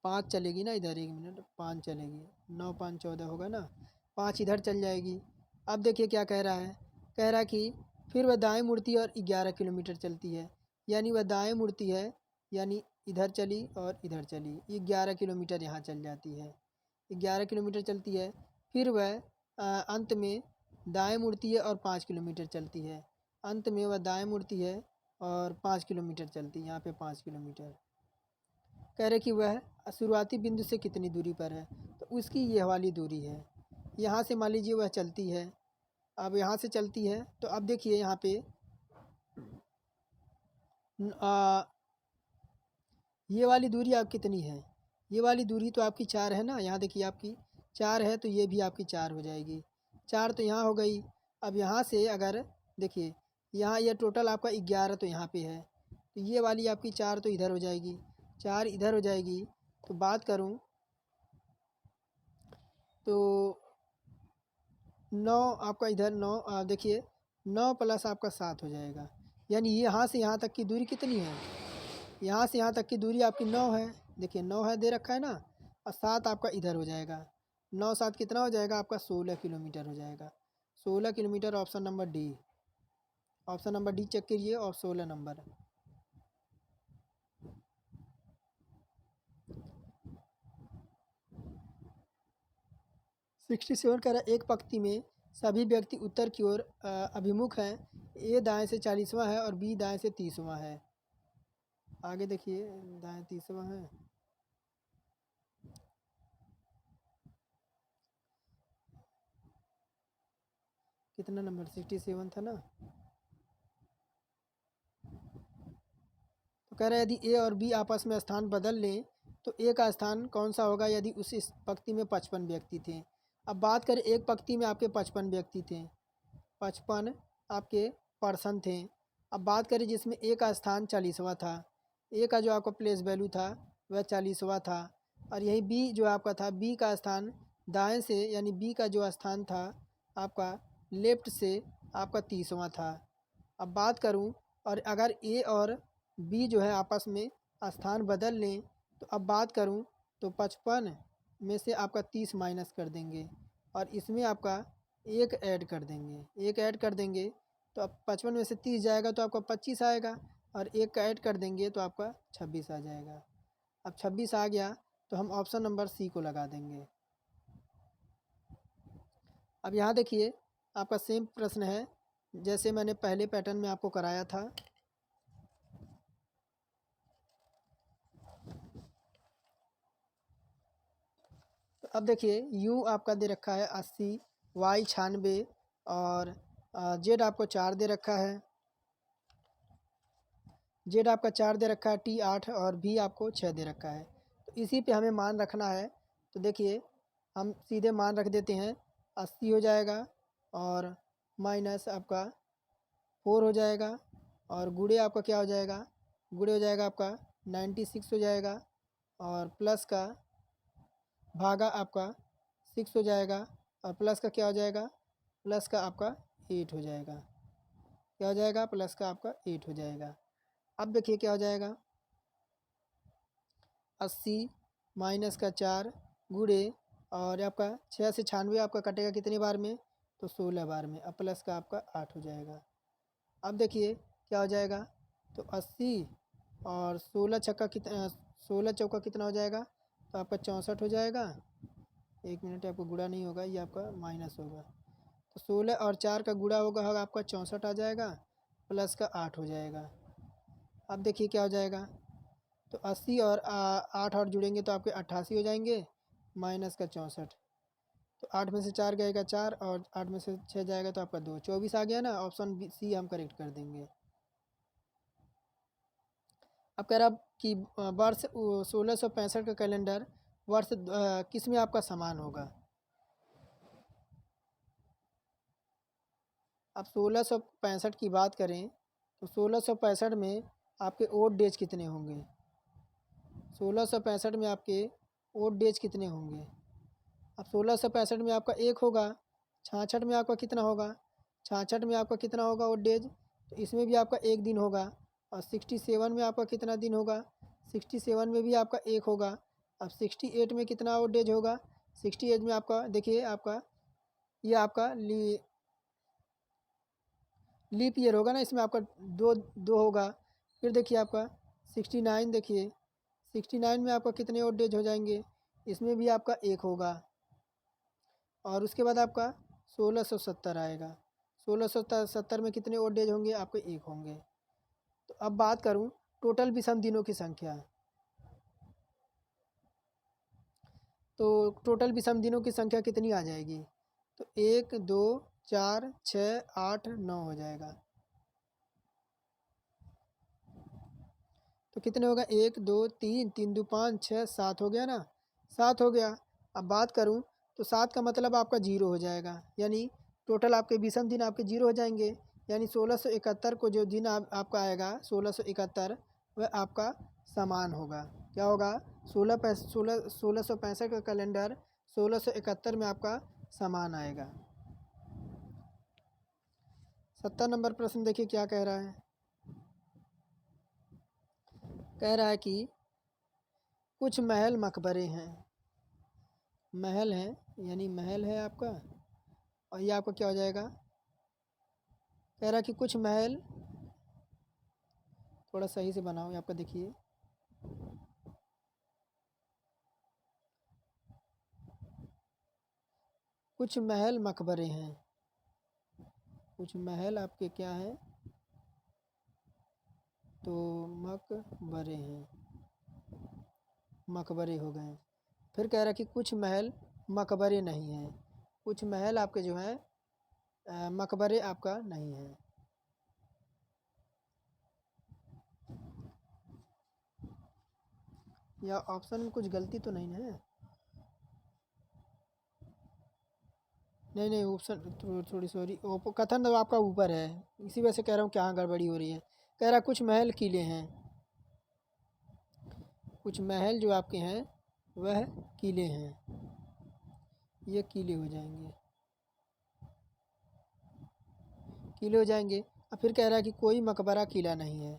[SPEAKER 1] 5 चलेगी ना इधर, 1 मिनट, 5 चलेगी, 9 5 14 होगा ना, 5 इधर चल जाएगी। अब देखिए क्या कह रहा है। कह रहा है कि फिर वह दाएं मुड़ती है और 11 किलोमीटर चलती है, यानी वह दाएं मुड़ती है, यानी इधर चली और इधर चली, 11 किलोमीटर यहाँ चल जाती है, 11 किलोमीटर चलती है। फिर वह अंत में दाएं मुड़ती है और 5 किलोमीटर चलती है, अंत में वह दाएं मुड़ती है और 5 किलोमीटर चलती है, यहाँ पे 5 किलोमीटर। कह रहे कि वह शुरुआती बिंदु से कितनी दूरी पर है? तो उसकी यह वाली दूरी है। यहाँ से मान लीजिए वह चलती है, अब यहाँ से चलती है तो अब देखिए यहाँ पे ये वाली दूरी आप कितनी है? ये वाली दूरी तो आपकी 4 है ना, यहाँ देखिए आपकी 4 है, तो ये भी आपकी 4 हो जाएगी। 4 तो यहाँ हो गई। अब यहाँ से अगर देखिए यहाँ ये टोटल आपका 11 तो यहाँ पे है, तो ये वाली आपकी 4 तो इधर हो जाएगी, 4 इधर हो जाएगी। तो बात करूं तो 9 आपका इधर 9 देखिए 9 प्लस आपका 7 हो जाएगा, यानी यहाँ से यहाँ तक की दूरी कितनी है, यहाँ से यहाँ तक की दूरी आपकी 9 है। देखिए 9 है दे रखा है ना, और 7 आपका इधर हो जाएगा। 9 7 कितना हो जाएगा आपका 16 किलोमीटर हो जाएगा। 16 kilometre option number D. Option number D check करिए और 16 नंबर। 67 कह रहा है एक पंक्ति में सभी व्यक्ति उत्तर की ओर अभिमुख हैं। ए दाएं से 40वां है और बी दाएं से 30वां है। आगे देखिए दाएं 30वां है। कितना नंबर 67 था ना। तो कह रहा है यदि ए और बी आपस में स्थान बदल लें तो ए का स्थान कौन सा होगा यदि उस पंक्ति में 55 व्यक्ति थे। अब बात करें एक पंक्ति में आपके 55 व्यक्ति थे, 55 आपके पर्सन थे। अब बात करें जिसमें ए का स्थान 40वां था, ए का जो आपका प्लेस वैल्यू था वह 40वां था, और यही बी जो आपका था, बी का स्थान दाएं से यानी बी का जो स्थान था आपका लेफ्ट से आपका 30वां था। अब बात करूं और अगर ए और बी जो है आपस में स्थान बदल लें तो अब बात करूं तो 55 में से आपका 30 माइनस कर देंगे और इसमें आपका एक ऐड कर देंगे। एक ऐड कर देंगे तो अब 55 में से 30 जाएगा तो आपका 25 आएगा, और एक का ऐड कर देंगे तो आपका 26 आ जाएगा। अब 26 आ गया तो हम ऑप्शन नंबर सी को लगा देंगे। अब यहाँ देखिए आपका सेम प्रश्न है जैसे मैंने पहले पैटर्न में आपको कराया था। तो अब देखिए यू आपका दे रखा है 80, वाई 96 और जेड आपको 4 दे रखा है। जेड आपका 4 दे रखा है, टी 8 और भी आपको 6 दे रखा है। तो इसी पे हमें मान रखना है। तो देखिए हम सीधे मान रख देते हैं, 80 हो जाएगा और माइनस आपका 4 हो जाएगा और गुणे आपका क्या हो जाएगा, गुणे हो जाएगा आपका 96 हो जाएगा और प्लस का भागा आपका 6 हो जाएगा और प्लस का क्या हो जाएगा, प्लस का आपका 8 हो जाएगा। क्या हो जाएगा, प्लस का आपका 8 हो जाएगा। अब देखिए क्या हो जाएगा, 80 माइनस का 4 गुणे और आपका 6 से 96 आपका कटेगा कितनी बार में, तो 16 बार में। अब प्लस का आपका 8 हो जाएगा। अब देखिए क्या हो जाएगा, तो 80 और 16 छक्का कितना, 16 चौका कितना हो जाएगा, तो आपका 64 हो जाएगा। एक मिनट, आपको गुणा नहीं होगा, ये आपका माइनस होगा। तो 16 और 4 का गुणा होगा आपका 64 आ जाएगा, प्लस का 8 हो जाएगा। अब देखिए क्या हो जाएगा, तो 80 और 8 और जुड़ेंगे तो आपके 88 हो जाएंगे, माइनस का 64। तो 8 में से 4 गएगा 4 और 8 में से 6 जाएगा तो आपका 2, 24 आ गया ना। ऑप्शन सी हम करेक्ट कर देंगे। अब कह रहा कि वर्ष 1665 का कैलेंडर वर्ष किस में आपका समान होगा। अब 1665 की बात करें तो 1665 में आपके ओड डेज कितने होंगे, 1665 में आपके ओड डेज कितने होंगे। अब 1665 में आपका एक होगा, 66 में आपका कितना होगा, 66 में आपका कितना होगा ओड डेज, तो इसमें भी आपका एक दिन होगा। और 67 में आपका कितना दिन होगा, 67 में भी आपका एक होगा। अब 68 में कितना ओड डेज होगा, 68 में आपका देखिए आपका ये आपका लीप ईयर होगा ना, इसमें आपका दो दो होगा। फिर देखिए आपका 69, देखिए 69 में आपका कितने ओड डेज हो जाएंगे, इसमें भी आपका एक होगा। और उसके बाद आपका 1670 आएगा, 1670 में कितने ओड डेज होंगे, आपके एक होंगे। तो अब बात करूं टोटल विषम दिनों की संख्या, तो टोटल विषम दिनों की संख्या कितनी आ जाएगी, तो 1 2 4 6 8 9 हो जाएगा। तो कितने होगा, 1 2 3 3 2 5 6 7 हो गया ना, 7 हो गया। अब बात करूं तो 7 का मतलब आपका 0 हो जाएगा, यानी टोटल आपके विषम दिन आपके 0 हो जाएंगे। यानी 1671 को जो दिन आपका आएगा 1671 वह आपका समान होगा। क्या होगा, 1665 का कैलेंडर 1671 में आपका समान आएगा। 70 नंबर प्रश्न देखिए क्या कह रहा है। कह रहा है कि कुछ महल मकबरे हैं। महल है यानी महल है आपका, और ये आपका क्या हो जाएगा। कह रहा है कि कुछ महल, थोड़ा सही से बनाओ आपका, देखिए कुछ महल मकबरे हैं। कुछ महल आपके क्या हैं, तो मकबरे हैं, मकबरे हो गए। फिर कह रहा है कि कुछ महल मकबरे नहीं हैं। कुछ महल आपके जो हैं मकबरे आपका नहीं है। या ऑप्शन में कुछ गलती तो नहीं है। नहीं ऑप्शन थोड़ी सॉरी, कथन तो आपका ऊपर है, इसी वजह से कह रहा हूँ क्या गड़बड़ी हो रही है। कह रहा कुछ महल किले हैं। कुछ महल जो आपके हैं वह किले हैं, ये किले हो जाएंगे, किले हो जाएंगे। और फिर कह रहा है कि कोई मकबरा किला नहीं है,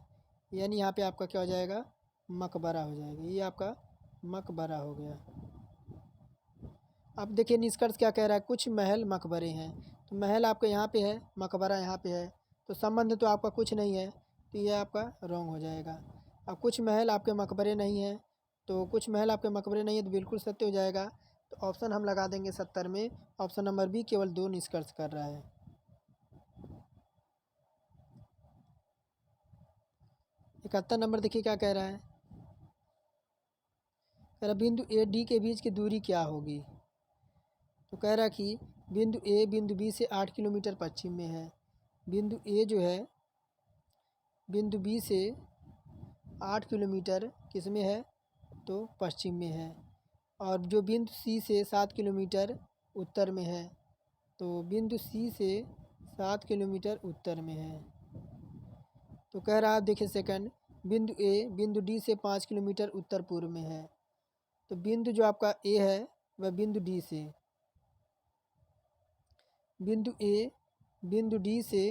[SPEAKER 1] यानी यहाँ पे आपका क्या हो जाएगा, मकबरा हो जाएगा। ये आपका मकबरा हो गया। अब देखिए निष्कर्ष क्या कह रहा है, कुछ महल मकबरे हैं। तो महल आपके यहाँ पे है, मकबरा यहाँ पे है, तो संबंध तो आपका कुछ नहीं है, तो ये आपका रॉन्ग हो जाएगा। अब कुछ महल आपके मकबरे नहीं हैं, तो कुछ महल आपके मकबरे नहीं है तो बिल्कुल सत्य हो जाएगा। तो ऑप्शन हम लगा देंगे 70 में, ऑप्शन नंबर बी केवल 2 निष्कर्ष कर रहा है। 71 नंबर देखिए क्या कह रहा है। कह रहा बिंदु ए डी के बीच की दूरी क्या होगी। तो कह रहा कि बिंदु ए बिंदु बी से 8 किलोमीटर पश्चिम में है। बिंदु ए जो है बिंदु बी से 8 किलोमीटर किस में है, तो पश्चिम में है। और जो बिंदु सी से 7 किलोमीटर उत्तर में है, तो बिंदु सी से 7 किलोमीटर उत्तर में है। तो कह रहा है देखिए सेकंड, बिंदु ए बिंदु डी से 5 किलोमीटर उत्तर पूर्व में है। तो बिंदु जो आपका ए है वह बिंदु डी से, बिंदु ए बिंदु डी से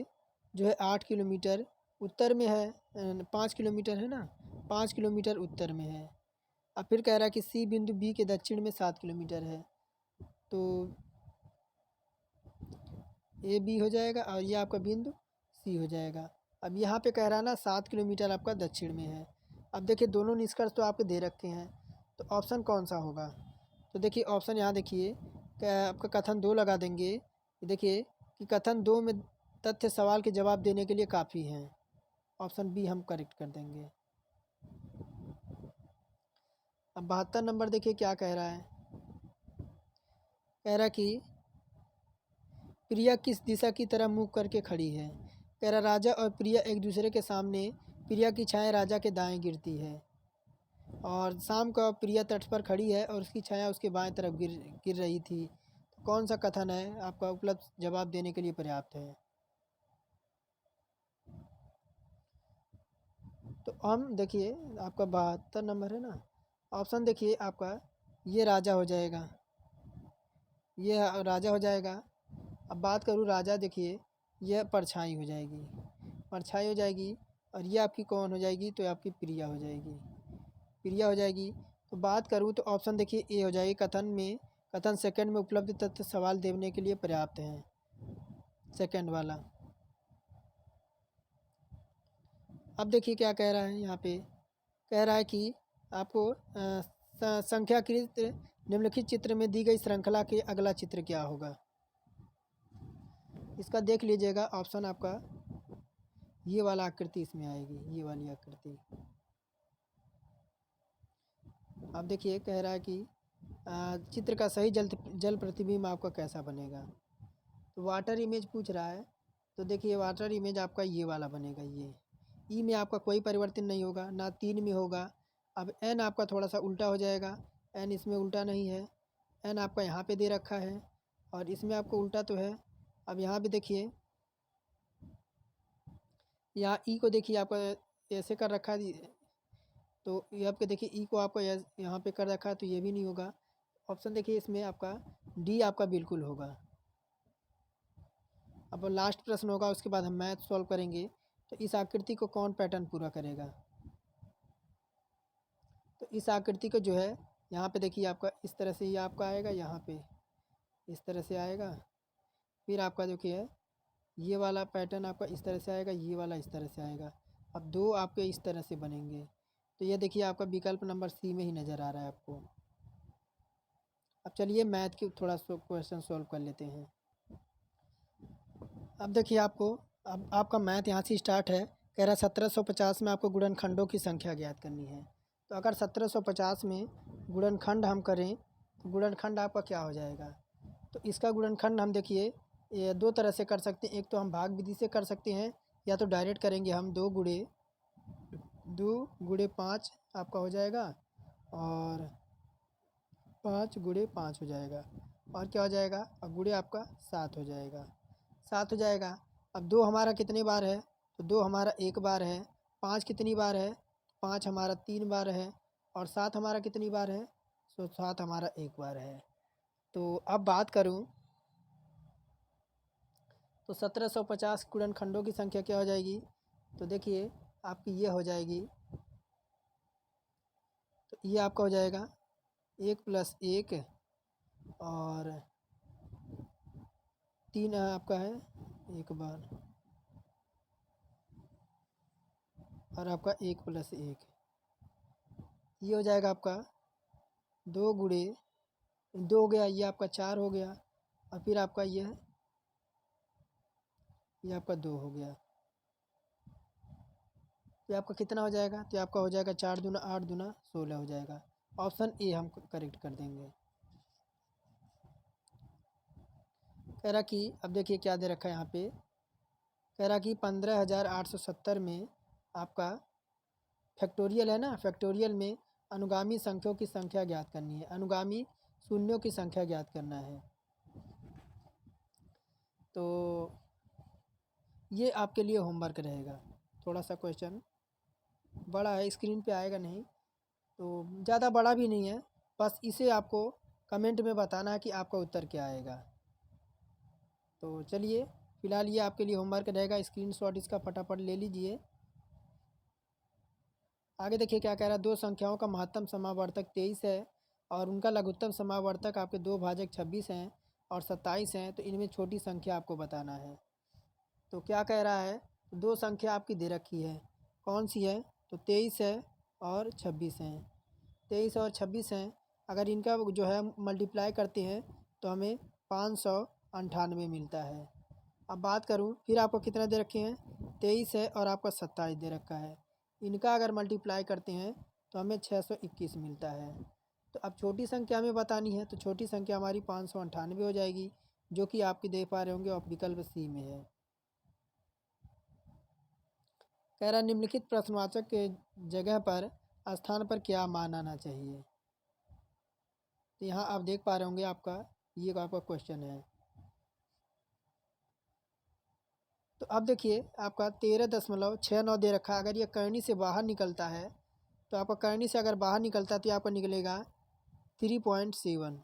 [SPEAKER 1] जो है 8 किलोमीटर उत्तर में है, 5 किलोमीटर है ना, 5 किलोमीटर उत्तर में है। अब फिर कह रहा है कि सी बिंदु बी के दक्षिण में 7 किलोमीटर है, तो ए बी हो जाएगा और ये आपका बिंदु सी हो जाएगा। अब यहाँ पे कह रहा है ना 7 किलोमीटर आपका दक्षिण में है। अब देखिए दोनों निष्कर्ष तो आपके दे रखे हैं, तो ऑप्शन कौन सा होगा। तो देखिए ऑप्शन यहाँ देखिए, क्या आपका कथन 2 लगा देंगे। देखिए कि कथन 2 में तथ्य सवाल के जवाब देने के लिए काफ़ी हैं। ऑप्शन बी हम करेक्ट कर देंगे। अब 72 नंबर देखिए क्या कह रहा है। कह रहा कि प्रिया किस दिशा की तरफ मुँह करके खड़ी है। कह रहा राजा और प्रिया एक दूसरे के सामने, प्रिया की छाया राजा के दाएं गिरती है, और शाम को प्रिया तट पर खड़ी है और उसकी छाया उसके बाएं तरफ गिर गिर रही थी। तो कौन सा कथन है आपका उपलब्ध जवाब देने के लिए पर्याप्त है। तो हम देखिए आपका 72 नंबर है ना, ऑप्शन देखिए आपका ये राजा हो जाएगा, ये राजा हो जाएगा। अब बात करूँ राजा, देखिए यह परछाई हो जाएगी, परछाई हो जाएगी, और ये आपकी कौन हो जाएगी, तो आपकी प्रिया हो जाएगी, प्रिया हो जाएगी। तो बात करूँ तो ऑप्शन देखिए ए हो जाएगी, कथन में, कथन सेकंड में उपलब्ध तथ्य सवाल देने के लिए पर्याप्त हैं, सेकंड वाला। अब देखिए क्या कह रहा है यहाँ पे। कह रहा है कि आपको संख्याकृत निम्नलिखित चित्र में दी गई श्रृंखला के अगला चित्र क्या होगा। इसका देख लीजिएगा, ऑप्शन आपका ये वाला आकृति इसमें आएगी, ये वाली आकृति। अब देखिए कह रहा है कि चित्र का सही जल प्रतिबिंब आपका कैसा बनेगा। तो वाटर इमेज पूछ रहा है, तो देखिए वाटर इमेज आपका ये वाला बनेगा। ये ई में आपका कोई परिवर्तन नहीं होगा, ना 3 में होगा। अब एन आपका थोड़ा सा उल्टा हो जाएगा, एन इसमें उल्टा नहीं है, एन आपका यहाँ पे दे रखा है और इसमें आपको उल्टा तो है। अब यहाँ पे देखिए, यहाँ ई को देखिए आपका ऐसे कर रखा है, तो ये आपके देखिए ई को आपको यहाँ पे कर रखा है, तो ये भी नहीं होगा। ऑप्शन देखिए इसमें आपका डी आपका बिल्कुल होगा। अब लास्ट प्रश्न होगा, उसके बाद हम मैथ सॉल्व करेंगे। तो इस आकृति को कौन पैटर्न पूरा करेगा? तो इस आकृति को जो है यहाँ पे देखिए आपका इस तरह से ये आपका आएगा, यहाँ पे इस तरह से आएगा। फिर आपका जो कि है ये वाला पैटर्न आपका इस तरह से आएगा, ये वाला इस तरह से आएगा। अब दो आपके इस तरह से बनेंगे। तो ये देखिए आपका विकल्प नंबर सी में ही नज़र आ रहा है आपको। अब चलिए मैथ की थोड़ा क्वेश्चन सॉल्व कर लेते हैं। अब देखिए आपको अब आपका मैथ यहाँ से स्टार्ट है। कह रहा है 1750 में आपको गुणनखंडों की संख्या ज्ञात करनी है। तो अगर 1750 में गुणनखंड हम करें तो गुणनखंड आपका क्या हो जाएगा? तो इसका गुणनखंड हम देखिए ये दो तरह से कर सकते हैं। एक तो हम भाग विधि से कर सकते हैं, या तो डायरेक्ट करेंगे हम। 2 गुणे 5 आपका हो जाएगा, और 5 गुणे 5 हो जाएगा, और क्या हो जाएगा? और गुणे आपका 7 हो जाएगा। 7 हो जाएगा। अब 2 हमारा कितने बार है? तो 2 हमारा एक बार है। 5 कितनी बार है? 5 हमारा 3 बार है। और 7 हमारा कितनी बार है? तो 7 हमारा एक बार है। तो अब बात करूं तो 1750 गुणनखंडों की संख्या क्या हो जाएगी? तो देखिए आपकी ये हो जाएगी। तो ये आपका हो जाएगा 1 + 1, और 3 आपका है एक बार, और आपका 1 + 1। ये हो जाएगा आपका 2 गुणे 2 हो गया, ये आपका 4 हो गया, और फिर आपका ये आपका 2 हो गया। ये आपका कितना हो जाएगा? तो आपका हो जाएगा 4 दूना 8 दूना 16 हो जाएगा। ऑप्शन ए हम करेक्ट कर देंगे। कह रहा कि अब देखिए क्या दे रखा है यहाँ पे। कह रहा कि 15,870 में आपका फैक्टोरियल है ना, फैक्टोरियल में अनुगामी संख्याओं की संख्या ज्ञात करनी है। अनुगामी शून्यों की संख्या ज्ञात करना है। तो ये आपके लिए होमवर्क रहेगा। थोड़ा सा क्वेश्चन बड़ा है, स्क्रीन पे आएगा नहीं, तो ज़्यादा बड़ा भी नहीं है। बस इसे आपको कमेंट में बताना है कि आपका उत्तर क्या आएगा। तो चलिए फ़िलहाल ये आपके लिए होमवर्क रहेगा। स्क्रीनशॉट इसका फटाफट ले लीजिए। आगे देखिए क्या कह रहा है। दो संख्याओं का महत्तम समावर्तक 23 है, और उनका लघुत्तम समावर्तक आपके 2 भाजक 26 हैं और 27 हैं। तो इनमें छोटी संख्या आपको बताना है। तो क्या कह रहा है? दो संख्या आपकी दे रखी है, कौन सी है? तो 23 है और 26 हैं। 23 और 26 हैं। अगर इनका जो है मल्टीप्लाई करते हैं तो हमें 598 मिलता है। अब बात करूं, फिर आपको कितना दे रखे हैं? 23 है और आपका 27 दे रखा है। इनका अगर मल्टीप्लाई करते हैं तो हमें 621 मिलता है। तो अब छोटी संख्या हमें बतानी है, तो छोटी संख्या हमारी 598 हो जाएगी, जो कि आपकी दे पा रहे होंगे और विकल्प सी में है। कह रहा निम्नलिखित प्रश्नवाचक के जगह पर स्थान पर क्या मान आना चाहिए? तो यहाँ आप देख पा रहे होंगे आपका ये आपका क्वेश्चन है। तो अब देखिए आपका 13.69 दे रखा है। अगर ये करनी से बाहर निकलता है, तो आपका करनी से अगर बाहर निकलता है तो आपका निकलेगा 3.7।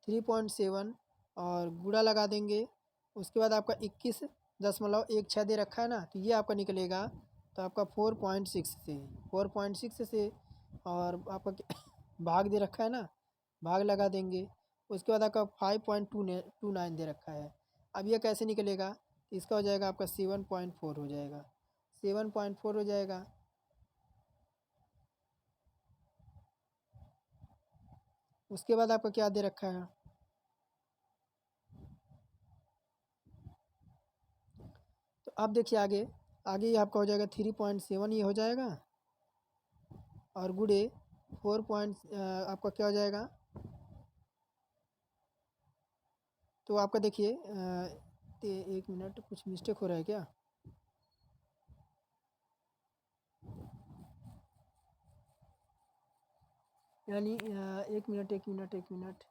[SPEAKER 1] 3.7 और गुणा लगा देंगे। उसके बाद आपका 21.16 दे रखा है ना, तो ये आपका निकलेगा। तो आपका 4.6 से और आपका भाग दे रखा है ना, भाग लगा देंगे। उसके बाद आपका 5.29 दे रखा है। अब ये कैसे निकलेगा? तो इसका हो जाएगा आपका 7.4 हो जाएगा। 7.4 हो जाएगा। उसके बाद आपका क्या दे रखा है? तो अब देखिए आगे आगे ये आपका हो जाएगा 3.7 ये हो जाएगा, और गुड़े 4 आपका क्या हो जाएगा? तो आपका देखिए 1 मिनट, कुछ मिस्टेक हो रहा है क्या? यानी 1 मिनट 1 मिनट 1 मिनट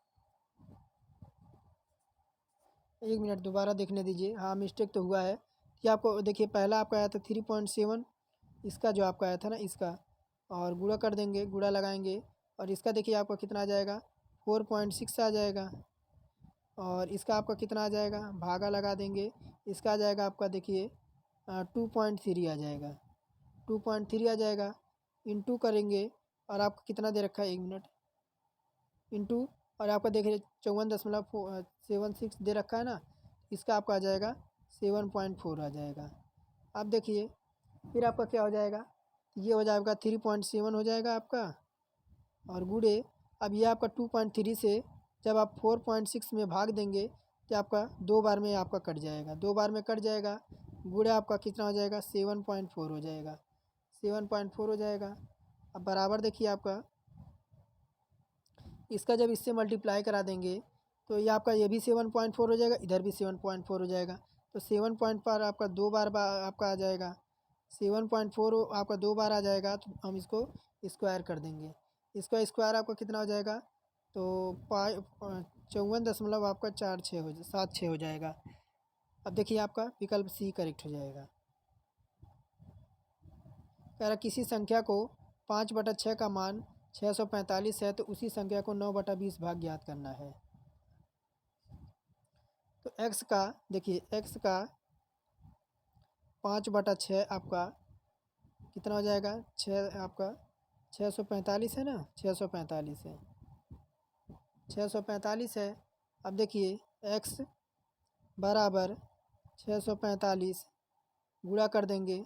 [SPEAKER 1] 1 मिनट दोबारा देखने दीजिए। हाँ, मिस्टेक तो हुआ है कि आपको देखिए पहला आपका आया था 3.7, इसका जो आपका आया था ना, इसका और गुणा कर देंगे, गुणा लगाएंगे और इसका देखिए आपका कितना आ जाएगा 4.6 आ जाएगा। और इसका आपका कितना आ जाएगा, भागा लगा देंगे, इसका आ जाएगा आपका देखिए 2.3 आ जाएगा, 2.3 आ जाएगा। इंटू करेंगे और आपको कितना दे रखा है, 1 मिनट, इंटू और आपका देखिए 54.76 दे रखा है ना, इसका आपका आ जाएगा 7.4 आ जाएगा। अब देखिए फिर आपका क्या हो जाएगा, ये हो जाएगा 3.7 हो जाएगा आपका। और गुड़े अब ये आपका 2.3 से जब आप 4.6 में भाग देंगे तो आपका 2 बार में आपका कट जाएगा, 2 बार में कट जाएगा। गुड़े आपका कितना हो जाएगा 7.4 हो जाएगा, 7.4 हो जाएगा। अब बराबर देखिए आपका इसका जब इससे मल्टीप्लाई करा देंगे तो ये आपका ये भी 7.4 हो जाएगा, इधर भी 7.4 हो जाएगा। तो 7 पॉइंट पर आपका 2 बार आपका आ जाएगा, 7.4 आपका 2 बार आ जाएगा। तो हम इसको स्क्वायर कर देंगे, इसका स्क्वायर आपका कितना हो जाएगा, तो 54 आपका 76 हो जाएगा। अब देखिए आपका विकल्प सी करेक्ट हो जाएगा। कह रहा किसी संख्या को 5/6 का मान 645 है तो उसी संख्या को 9/20 भाग ज्ञात करना है। तो x का देखिए x का 5/6 आपका कितना हो जाएगा, 6 आपका 645 है ना, 645 है, 645 है। अब देखिए x बराबर 645 गुणा कर देंगे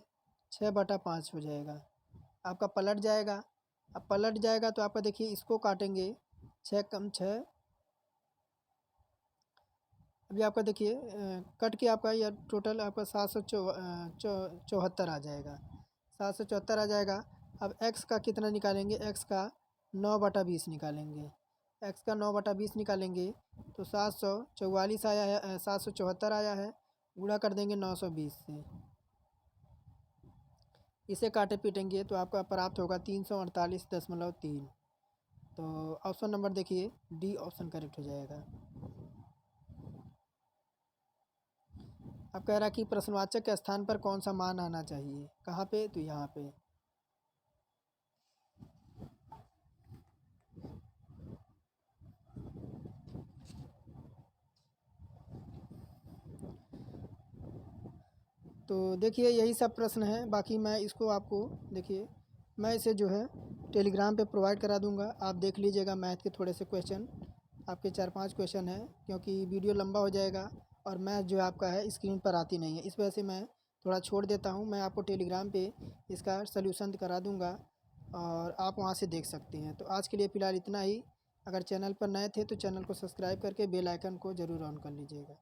[SPEAKER 1] 6/5 हो जाएगा, आपका पलट जाएगा। अब पलट जाएगा तो आपका देखिए इसको काटेंगे, 6 कम 6, अभी आपका देखिए कट के आपका यह टोटल आपका 774 आ जाएगा, 774 आ जाएगा। अब x का कितना निकालेंगे, x का 9/20 निकालेंगे, x का 9/20 निकालेंगे तो 744 आया है, 774 आया है, गुणा कर देंगे 920 से, इसे काटे पीटेंगे तो आपका प्राप्त होगा 348.3। तो ऑप्शन नंबर देखिए डी ऑप्शन करेक्ट हो जाएगा। अब कह रहा कि प्रश्नवाचक के स्थान पर कौन सा मान आना चाहिए, कहाँ पे, तो यहाँ पे। तो देखिए यही सब प्रश्न है, बाकी मैं इसको आपको देखिए मैं इसे जो है टेलीग्राम पे प्रोवाइड करा दूंगा, आप देख लीजिएगा। मैथ के थोड़े से क्वेश्चन आपके 4-5 क्वेश्चन हैं, क्योंकि वीडियो लंबा हो जाएगा और मैथ जो आपका है स्क्रीन पर आती नहीं है, इस वजह से मैं थोड़ा छोड़ देता हूँ। मैं आपको टेलीग्राम पे इसका सल्यूशन करा दूँगा और आप वहाँ से देख सकते हैं। तो आज के लिए फ़िलहाल इतना ही। अगर चैनल पर नए थे तो चैनल को सब्सक्राइब करके बेल आइकन को ज़रूर ऑन कर लीजिएगा।